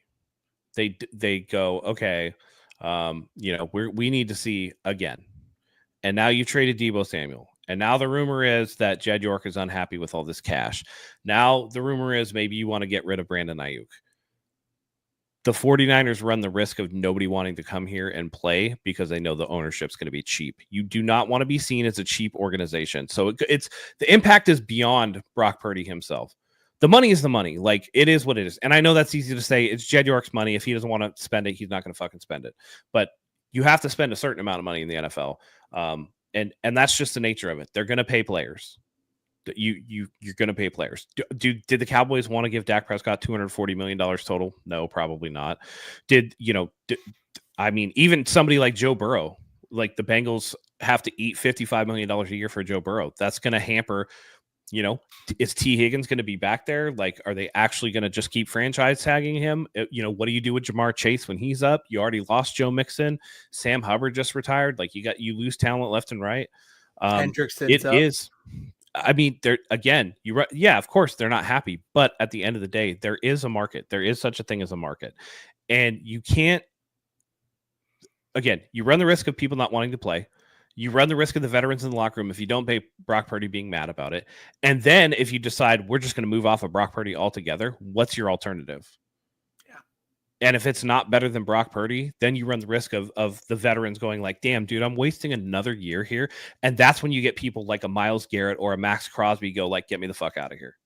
They go, okay, we need to see again. And now you traded Deebo Samuel. And now the rumor is that Jed York is unhappy with all this cash. Now the rumor is maybe you want to get rid of Brandon Aiyuk. The 49ers run the risk of nobody wanting to come here and play because they know the ownership's going to be cheap. You do not want to be seen as a cheap organization. So it's the impact is beyond Brock Purdy himself. The money is the money. Like, it is what it is. And I know that's easy to say. It's Jed York's money. If he doesn't want to spend it, he's not going to fucking spend it. But you have to spend a certain amount of money in the NFL. And that's just the nature of it. They're going to pay players. You're going to pay players. Did the Cowboys want to give Dak Prescott $240 million total? No, probably not. I mean, even somebody like Joe Burrow, like the Bengals have to eat $55 million a year for Joe Burrow. That's going to hamper, is T. Higgins going to be back there? Like, are they actually going to just keep franchise tagging him? What do you do with Jamar Chase when he's up? You already lost Joe Mixon. Sam Hubbard just retired. Like, you lose talent left and right. Hendrickson's up. Is. I mean, of course they're not happy, but at the end of the day, there is a market. There is such a thing as a market, and you can't. Again, you run the risk of people not wanting to play. You run the risk of the veterans in the locker room if you don't pay Brock Purdy being mad about it. And then if you decide we're just going to move off of Brock Purdy altogether, what's your alternative? Yeah. And if it's not better than Brock Purdy, then you run the risk of the veterans going like, damn, dude, I'm wasting another year here. And that's when you get people like a Myles Garrett or a Max Crosby go like, get me the fuck out of here.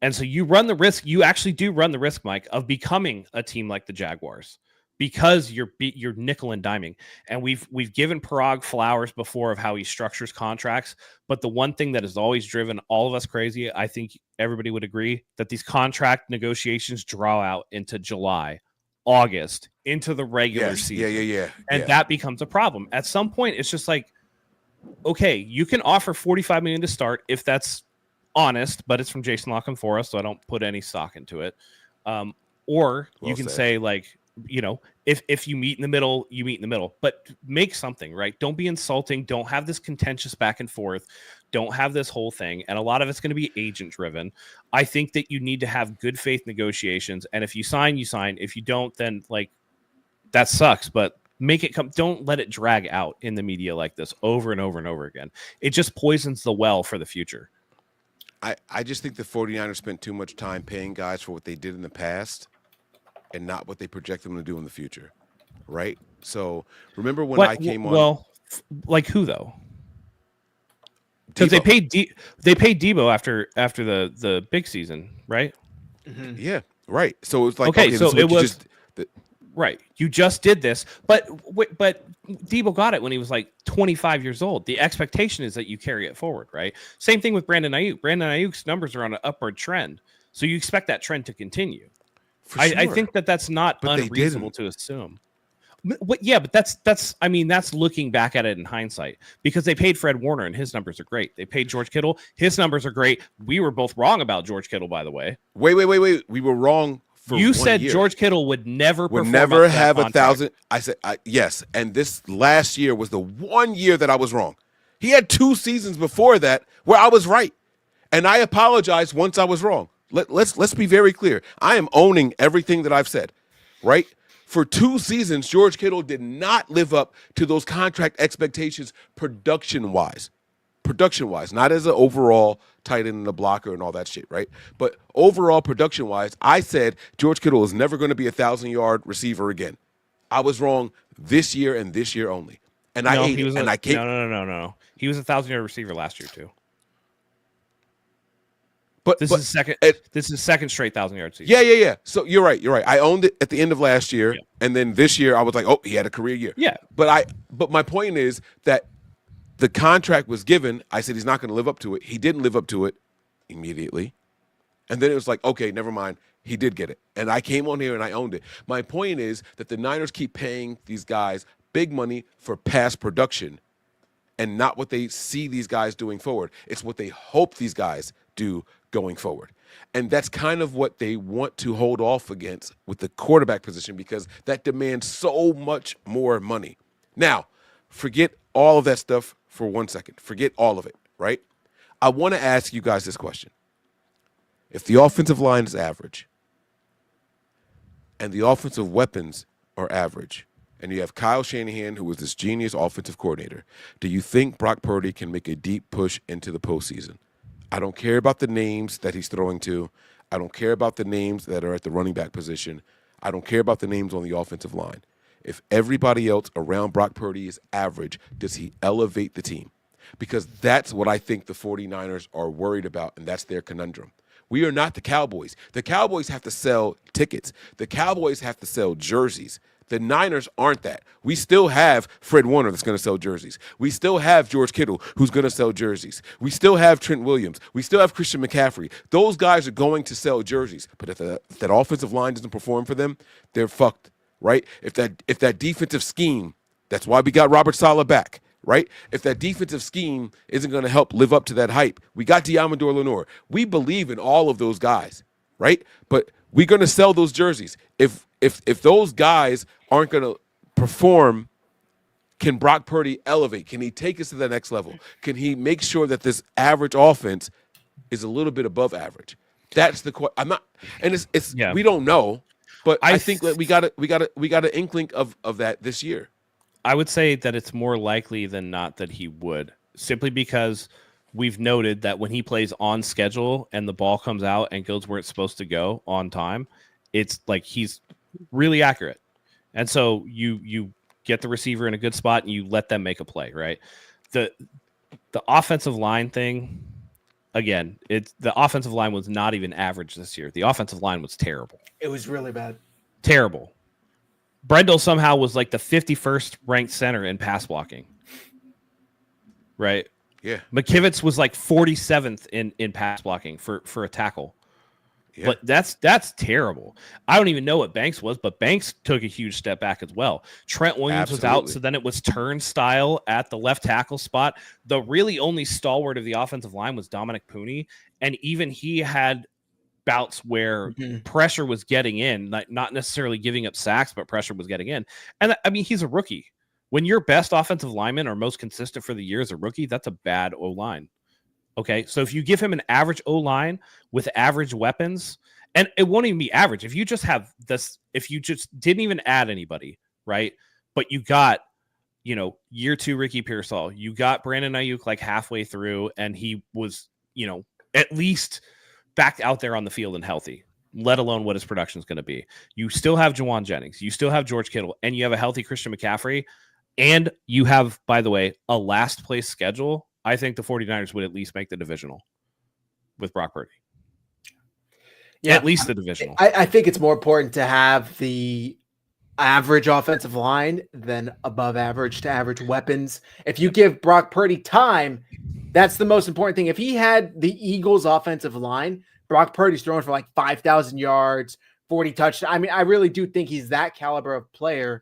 And so you run the risk. You actually do run the risk, Mike, of becoming a team like the Jaguars. Because you're nickel and diming, and we've given Parag flowers before of how he structures contracts, but the one thing that has always driven all of us crazy, I think everybody would agree, that these contract negotiations draw out into July, August, into the regular season. Yeah. And that becomes a problem. At some point, it's just like, okay, you can offer $45 million to start if that's honest, but it's from Jason La Canfora, so I don't put any stock into it. Or you can say like, if you meet in the middle, you meet in the middle, but make something, right? Don't be insulting. Don't have this contentious back and forth. Don't have this whole thing. And a lot of it's going to be agent driven. I think that you need to have good faith negotiations. And if you sign, you sign. If you don't, then like that sucks, but make it come. Don't let it drag out in the media like this over and over and over again. It just poisons the well for the future. I just think the 49ers spent too much time paying guys for what they did in the past and not what they project them to do in the future, right? So remember when I came on? Well, like who though? Because they paid Deebo after the big season, right? Mm-hmm. Yeah, right. So it's like okay, so it was right. You just did this, but Deebo got it when he was like 25 years old. The expectation is that you carry it forward, right? Same thing with Brandon Aiyuk. Brandon Ayuk's numbers are on an upward trend, so you expect that trend to continue. Sure. I think that's not unreasonable to assume. But that's looking back at it in hindsight because they paid Fred Warner and his numbers are great. They paid George Kittle. His numbers are great. We were both wrong about George Kittle, by the way. Wait. We were wrong for you 1 said year. George Kittle would never have 1,000. I said yes. And this last year was the 1 year that I was wrong. He had 2 seasons before that where I was right. And I apologized once I was wrong. Let's be very clear. I am owning everything that I've said, right? For 2 seasons, George Kittle did not live up to those contract expectations production-wise. Production-wise, not as an overall tight end and a blocker and all that shit, right? But overall production-wise, I said George Kittle is never going to be a 1,000-yard receiver again. I was wrong this year and this year only. And I ate it. No. He was a 1,000-yard receiver last year too. But this is second straight 1,000-yard season. Yeah. So you're right. I owned it at the end of last year, and then this year I was like, oh, he had a career year. Yeah. But my point is that the contract was given. I said he's not going to live up to it. He didn't live up to it immediately, and then it was like, okay, never mind. He did get it, and I came on here and I owned it. My point is that the Niners keep paying these guys big money for past production, and not what they see these guys doing forward. It's what they hope these guys do going forward. And that's kind of what they want to hold off against with the quarterback position because that demands so much more money. Now, forget all of that stuff for 1 second. Forget all of it, right? I want to ask you guys this question. If the offensive line is average and the offensive weapons are average, and you have Kyle Shanahan, who is this genius offensive coordinator, do you think Brock Purdy can make a deep push into the postseason? I don't care about the names that he's throwing to. I don't care about the names that are at the running back position. I don't care about the names on the offensive line. If everybody else around Brock Purdy is average, does he elevate the team? Because that's what I think the 49ers are worried about, and that's their conundrum. We are not the Cowboys. The Cowboys have to sell tickets. The Cowboys have to sell jerseys. The Niners aren't that. We still have Fred Warner that's going to sell jerseys. We still have George Kittle who's going to sell jerseys. We still have Trent Williams. We still have Christian McCaffrey. Those guys are going to sell jerseys. But if that offensive line doesn't perform for them, they're fucked, right? If that defensive scheme, that's why we got Robert Saleh back, right? If that defensive scheme isn't going to help live up to that hype, we got Diamador Lenore. We believe in all of those guys, right? But we're going to sell those jerseys. If those guys aren't going to perform, can Brock Purdy elevate? Can he take us to the next level? Can he make sure that this average offense is a little bit above average? That's the question. I'm not, and it's we don't know, but I think that we got an inkling of that this year. I would say that it's more likely than not that he would, simply because we've noted that when he plays on schedule and the ball comes out and goes where it's supposed to go on time, it's like he's really accurate. And so you get the receiver in a good spot and you let them make a play, right? The offensive line thing, again, the offensive line was not even average this year. The offensive line was terrible. It was really bad. Terrible. Brendel somehow was like the 51st ranked center in pass blocking. Right? Yeah. McKivitz was like 47th in pass blocking for a tackle. Yeah. But that's terrible. I don't even know what Banks was, but Banks took a huge step back as well. Trent Williams was out, so then it was turnstile at the left tackle spot. The really only stalwart of the offensive line was Dominic Pooney, and even he had bouts where pressure was getting in, like not necessarily giving up sacks, but pressure was getting in. And I mean, he's a rookie. When your best offensive lineman or most consistent for the year is a rookie, that's a bad O-line. Okay, so if you give him an average O-line with average weapons, and it won't even be average. If you just have this, if you just didn't even add anybody, right? But you got, year 2 Ricky Pearsall, you got Brandon Aiyuk like halfway through, and he was, at least back out there on the field and healthy, let alone what his production is going to be. You still have Juwan Jennings, you still have George Kittle, and you have a healthy Christian McCaffrey, and you have, by the way, a last place schedule. I think the 49ers would at least make the divisional with Brock Purdy. Yeah, at least the divisional. I think it's more important to have the average offensive line than above average to average weapons. If you give Brock Purdy time, that's the most important thing. If he had the Eagles offensive line, Brock Purdy's throwing for like 5,000 yards, 40 touchdowns. I mean, I really do think he's that caliber of player,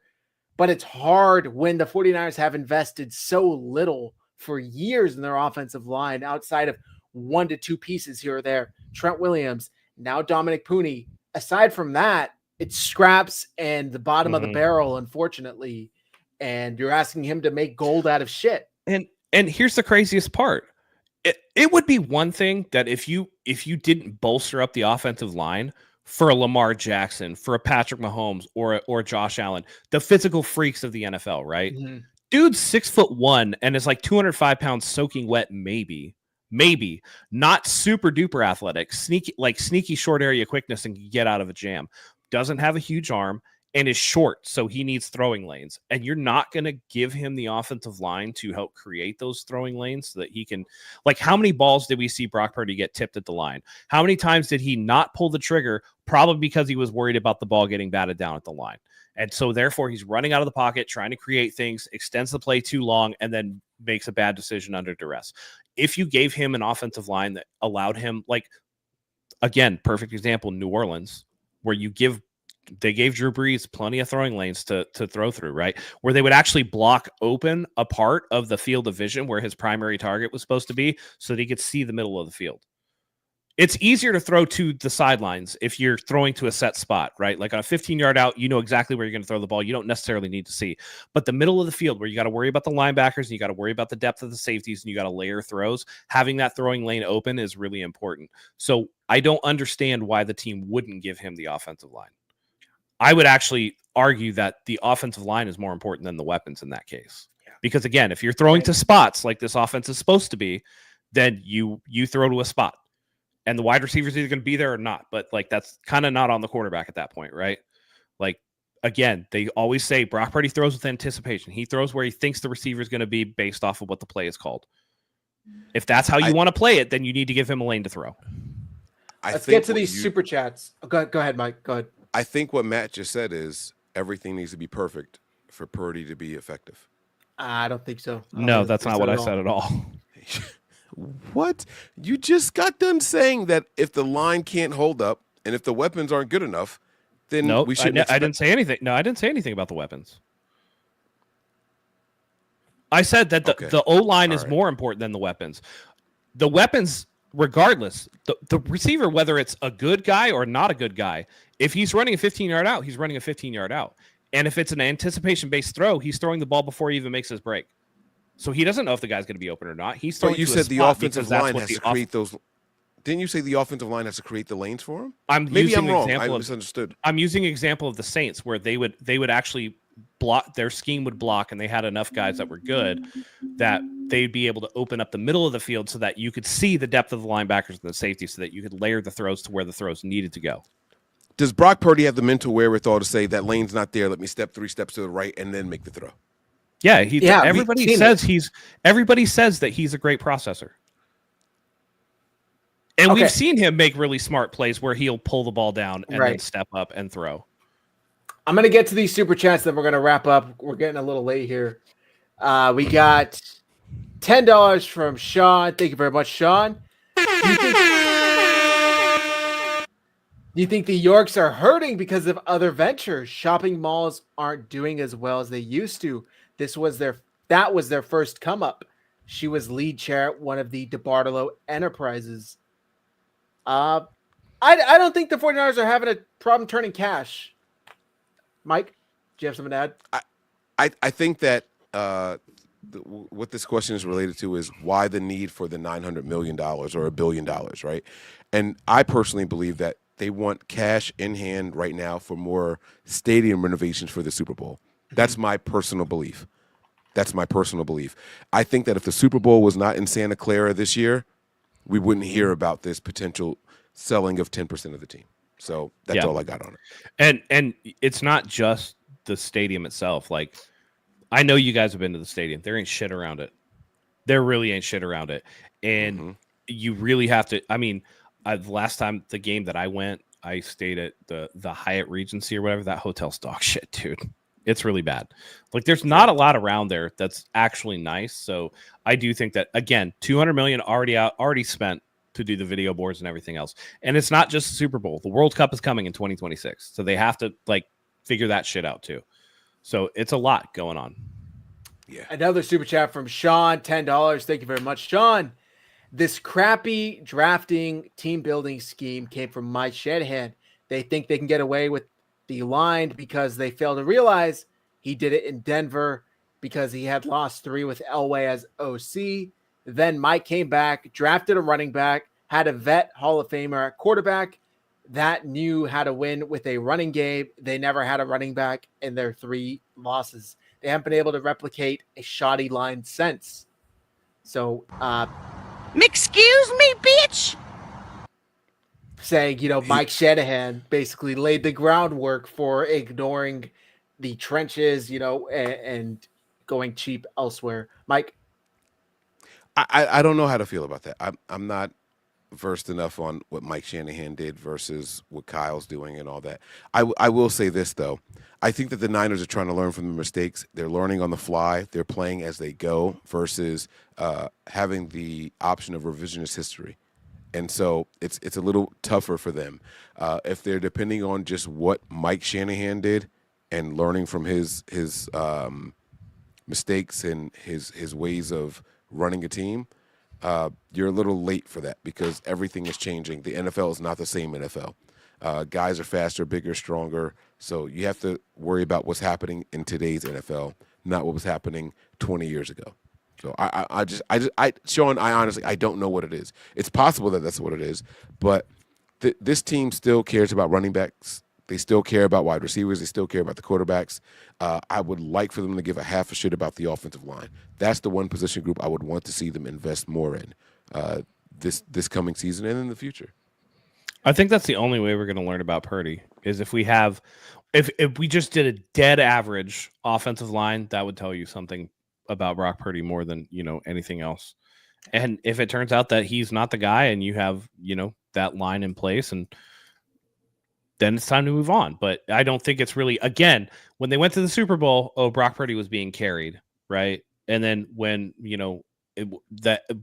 but it's hard when the 49ers have invested so little for years in their offensive line outside of 1 to 2 pieces here or there. Trent Williams, now Dominic Pooney. Aside from that, it's scraps and the bottom of the barrel, unfortunately. And you're asking him to make gold out of shit. And here's the craziest part. It would be one thing that if you didn't bolster up the offensive line for a Lamar Jackson, for a Patrick Mahomes, or Josh Allen, the physical freaks of the NFL, right? Mm-hmm. Dude's 6'1" and is like 205 pounds soaking wet, maybe not super duper athletic, sneaky short area quickness and can get out of a jam. Doesn't have a huge arm and is short, so he needs throwing lanes. And you're not going to give him the offensive line to help create those throwing lanes so that he can, like, how many balls did we see Brock Purdy get tipped at the line? How many times did he not pull the trigger? Probably because he was worried about the ball getting batted down at the line. And so therefore he's running out of the pocket, trying to create things, extends the play too long, and then makes a bad decision under duress. If you gave him an offensive line that allowed him, like, again, perfect example, New Orleans, where they gave Drew Brees plenty of throwing lanes to throw through, right? Where they would actually block open a part of the field of vision where his primary target was supposed to be so that he could see the middle of the field. It's easier to throw to the sidelines if you're throwing to a set spot, right? Like on a 15-yard out, you know exactly where you're going to throw the ball. You don't necessarily need to see. But the middle of the field where you got to worry about the linebackers and you got to worry about the depth of the safeties and you got to layer throws, having that throwing lane open is really important. So I don't understand why the team wouldn't give him the offensive line. I would actually argue that the offensive line is more important than the weapons in that case. Yeah. Because again, if you're throwing to spots like this offense is supposed to be, then you throw to a spot. And the wide receiver is either going to be there or not. But, like, that's kind of not on the quarterback at that point, right? Like, again, they always say Brock Purdy throws with anticipation. He throws where he thinks the receiver is going to be based off of what the play is called. If that's how you want to play it, then you need to give him a lane to throw. Let's get to these super chats. Go ahead, Mike. Go ahead. I think what Matt just said is everything needs to be perfect for Purdy to be effective. I don't think so. No, that's not what I said at all. What? You just got done saying that if the line can't hold up and if the weapons aren't good enough, then Nope, we shouldn't. I didn't say anything. No, I didn't say anything about the weapons. I said that the O-line is more important than the weapons. The weapons, regardless, the receiver, whether it's a good guy or not a good guy, if he's running a 15-yard out, he's running a 15-yard out. And if it's an anticipation-based throw, he's throwing the ball before he even makes his break. So he doesn't know if the guy's going to be open or not. He's throwing. But you said the offensive line has to create those. Didn't you say the offensive line has to create the lanes for him? Maybe I'm wrong. I misunderstood. I'm using an example of the Saints where they would actually block, their scheme would block, and they had enough guys that were good that they'd be able to open up the middle of the field so that you could see the depth of the linebackers and the safety so that you could layer the throws to where the throws needed to go. Does Brock Purdy have the mental wherewithal to say that lane's not there, let me step 3 steps to the right and then make the throw? Yeah, everybody says that he's a great processor. And we've seen him make really smart plays where he'll pull the ball down and then step up and throw. I'm going to get to these super chats, then we're going to wrap up. We're getting a little late here. We got $10 from Sean. Thank you very much, Sean. Do you think the Yorks are hurting because of other ventures? Shopping malls aren't doing as well as they used to. That was their first come up. She was lead chair at one of the DeBartolo enterprises. I don't think the 49ers are having a problem turning cash. Mike, do you have something to add? I think that what this question is related to is why the need for the $900 million or $1 billion, right? And I personally believe that they want cash in hand right now for more stadium renovations for the Super Bowl. That's my personal belief. I think that if the Super Bowl was not in Santa Clara this year, we wouldn't hear about this potential selling of 10% of the team. So that's all I got on it. And it's not just the stadium itself. Like, I know you guys have been to the stadium. There ain't shit around it. There really ain't shit around it. And you really have to. I mean, the last time the game that I went, I stayed at the Hyatt Regency or whatever. That hotel's dog shit, dude. It's really bad. Like, there's not a lot around there that's actually nice. So I do think that, again, $200 million already spent to do the video boards and everything else. And it's not just the Super Bowl. The World Cup is coming in 2026. So they have to figure that shit out too. So it's a lot going on. Yeah. Another super chat from Sean, $10. Thank you very much, Sean. This crappy drafting team building scheme came from Mike Shanahan. They think they can get away with the line because they fail to realize he did it in Denver because he had lost 3 with Elway as OC. Then Mike came back, drafted a running back, had a vet Hall of Famer at quarterback that knew how to win with a running game. They never had a running back in their 3 losses. They haven't been able to replicate a shoddy line since. So, excuse me, bitch. Saying, Mike Shanahan basically laid the groundwork for ignoring the trenches, and going cheap elsewhere. Mike? I don't know how to feel about that. I'm not versed enough on what Mike Shanahan did versus what Kyle's doing and all that. I will say this, though. I think that the Niners are trying to learn from the mistakes. They're learning on the fly. They're playing as they go versus having the option of revisionist history. And so it's a little tougher for them. If they're depending on just what Mike Shanahan did and learning from his mistakes and his ways of running a team, you're a little late for that because everything is changing. The NFL is not the same NFL. Guys are faster, bigger, stronger. So you have to worry about what's happening in today's NFL, not what was happening 20 years ago. So Sean, I honestly, I don't know what it is. It's possible that that's what it is, but this team still cares about running backs. They still care about wide receivers. They still care about the quarterbacks. I would like for them to give a half a shit about the offensive line. That's the one position group I would want to see them invest more in this coming season and in the future. I think that's the only way we're going to learn about Purdy is if we just did a dead average offensive line, that would tell you something about Brock Purdy more than, anything else. And if it turns out that he's not the guy and you have, that line in place and then it's time to move on. But I don't think it's really, again, when they went to the Super Bowl, Brock Purdy was being carried, right? And then when,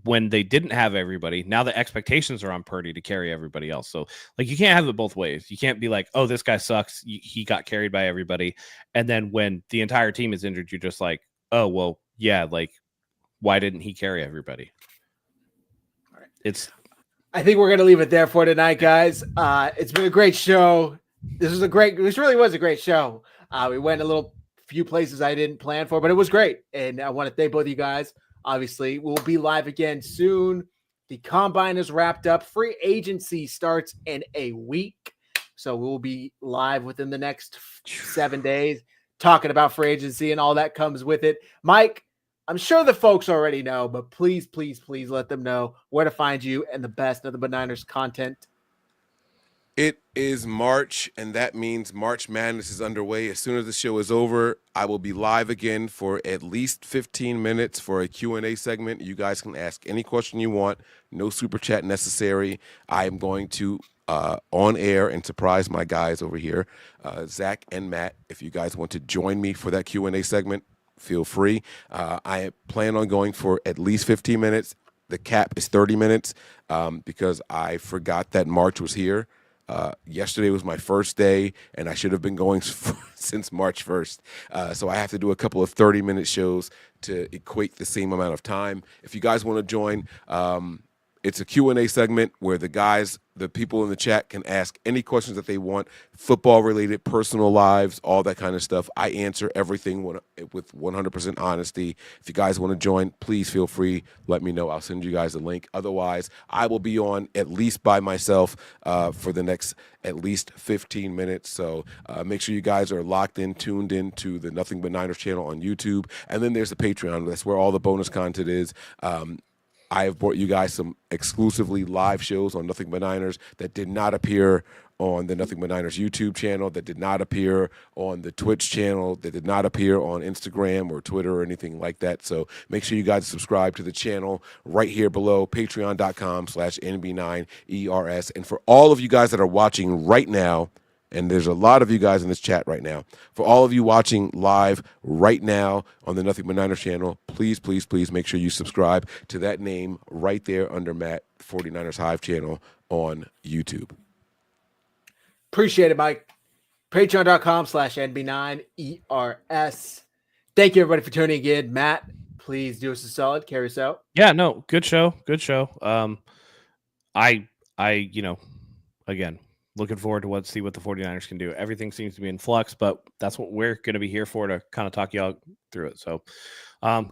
when they didn't have everybody, now the expectations are on Purdy to carry everybody else. So like, you can't have it both ways. You can't be like, oh, this guy sucks, he got carried by everybody. And then when the entire team is injured, you're just like, oh, well, yeah, like, why didn't he carry everybody? All right. I think we're going to leave it there for tonight, guys. It's been a great show. This really was a great show. We went a few places I didn't plan for, but it was great. And I want to thank both of you guys. Obviously, we'll be live again soon. The combine is wrapped up. Free agency starts in a week. So we'll be live within the next 7 days talking about free agency and all that comes with it. Mike, I'm sure the folks already know, but please, please, please let them know where to find you and the best Nothing But Niners content. It is March, and that means March Madness is underway. As soon as the show is over, I will be live again for at least 15 minutes for a Q&A segment. You guys can ask any question you want. No super chat necessary. I am going to on air and surprise my guys over here, Zach and Matt. If you guys want to join me for that Q&A segment, feel free. I plan on going for at least 15 minutes. The cap is 30 minutes because I forgot that March was here. Yesterday was my first day, and I should have been going since March 1st. So I have to do a couple of 30-minute shows to equate the same amount of time. If you guys want to join, it's a Q&A segment where the people in the chat can ask any questions that they want, football-related, personal lives, all that kind of stuff. I answer everything with 100% honesty. If you guys want to join, please feel free. Let me know. I'll send you guys a link. Otherwise, I will be on at least by myself for the next at least 15 minutes. So make sure you guys are locked in, tuned in to the Nothing But Niners channel on YouTube. And then there's the Patreon. That's where all the bonus content is. I have brought you guys some exclusively live shows on Nothing But Niners that did not appear on the Nothing But Niners YouTube channel, that did not appear on the Twitch channel, that did not appear on Instagram or Twitter or anything like that. So make sure you guys subscribe to the channel right here below, patreon.com/NB9ERS. And for all of you guys that are watching right now, and there's a lot of you guys in this chat right now. For all of you watching live right now on the Nothing But Niners channel, please, please, please make sure you subscribe to that name right there under Matt, 49ers Hive channel on YouTube. Appreciate it, Mike. Patreon.com/NB9ERS. Thank you, everybody, for tuning in. Matt, please do us a solid. Carry us out. Yeah, no, good show. Good show. Again, looking forward to see what the 49ers can do. Everything seems to be in flux, but that's what we're going to be here for, to kind of talk y'all through it. So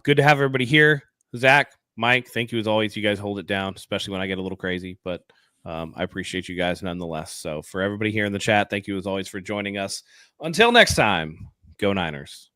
good to have everybody here. Zach, Mike, thank you as always. You guys hold it down, especially when I get a little crazy, but I appreciate you guys nonetheless. So for everybody here in the chat, thank you as always for joining us. Until next time, go Niners.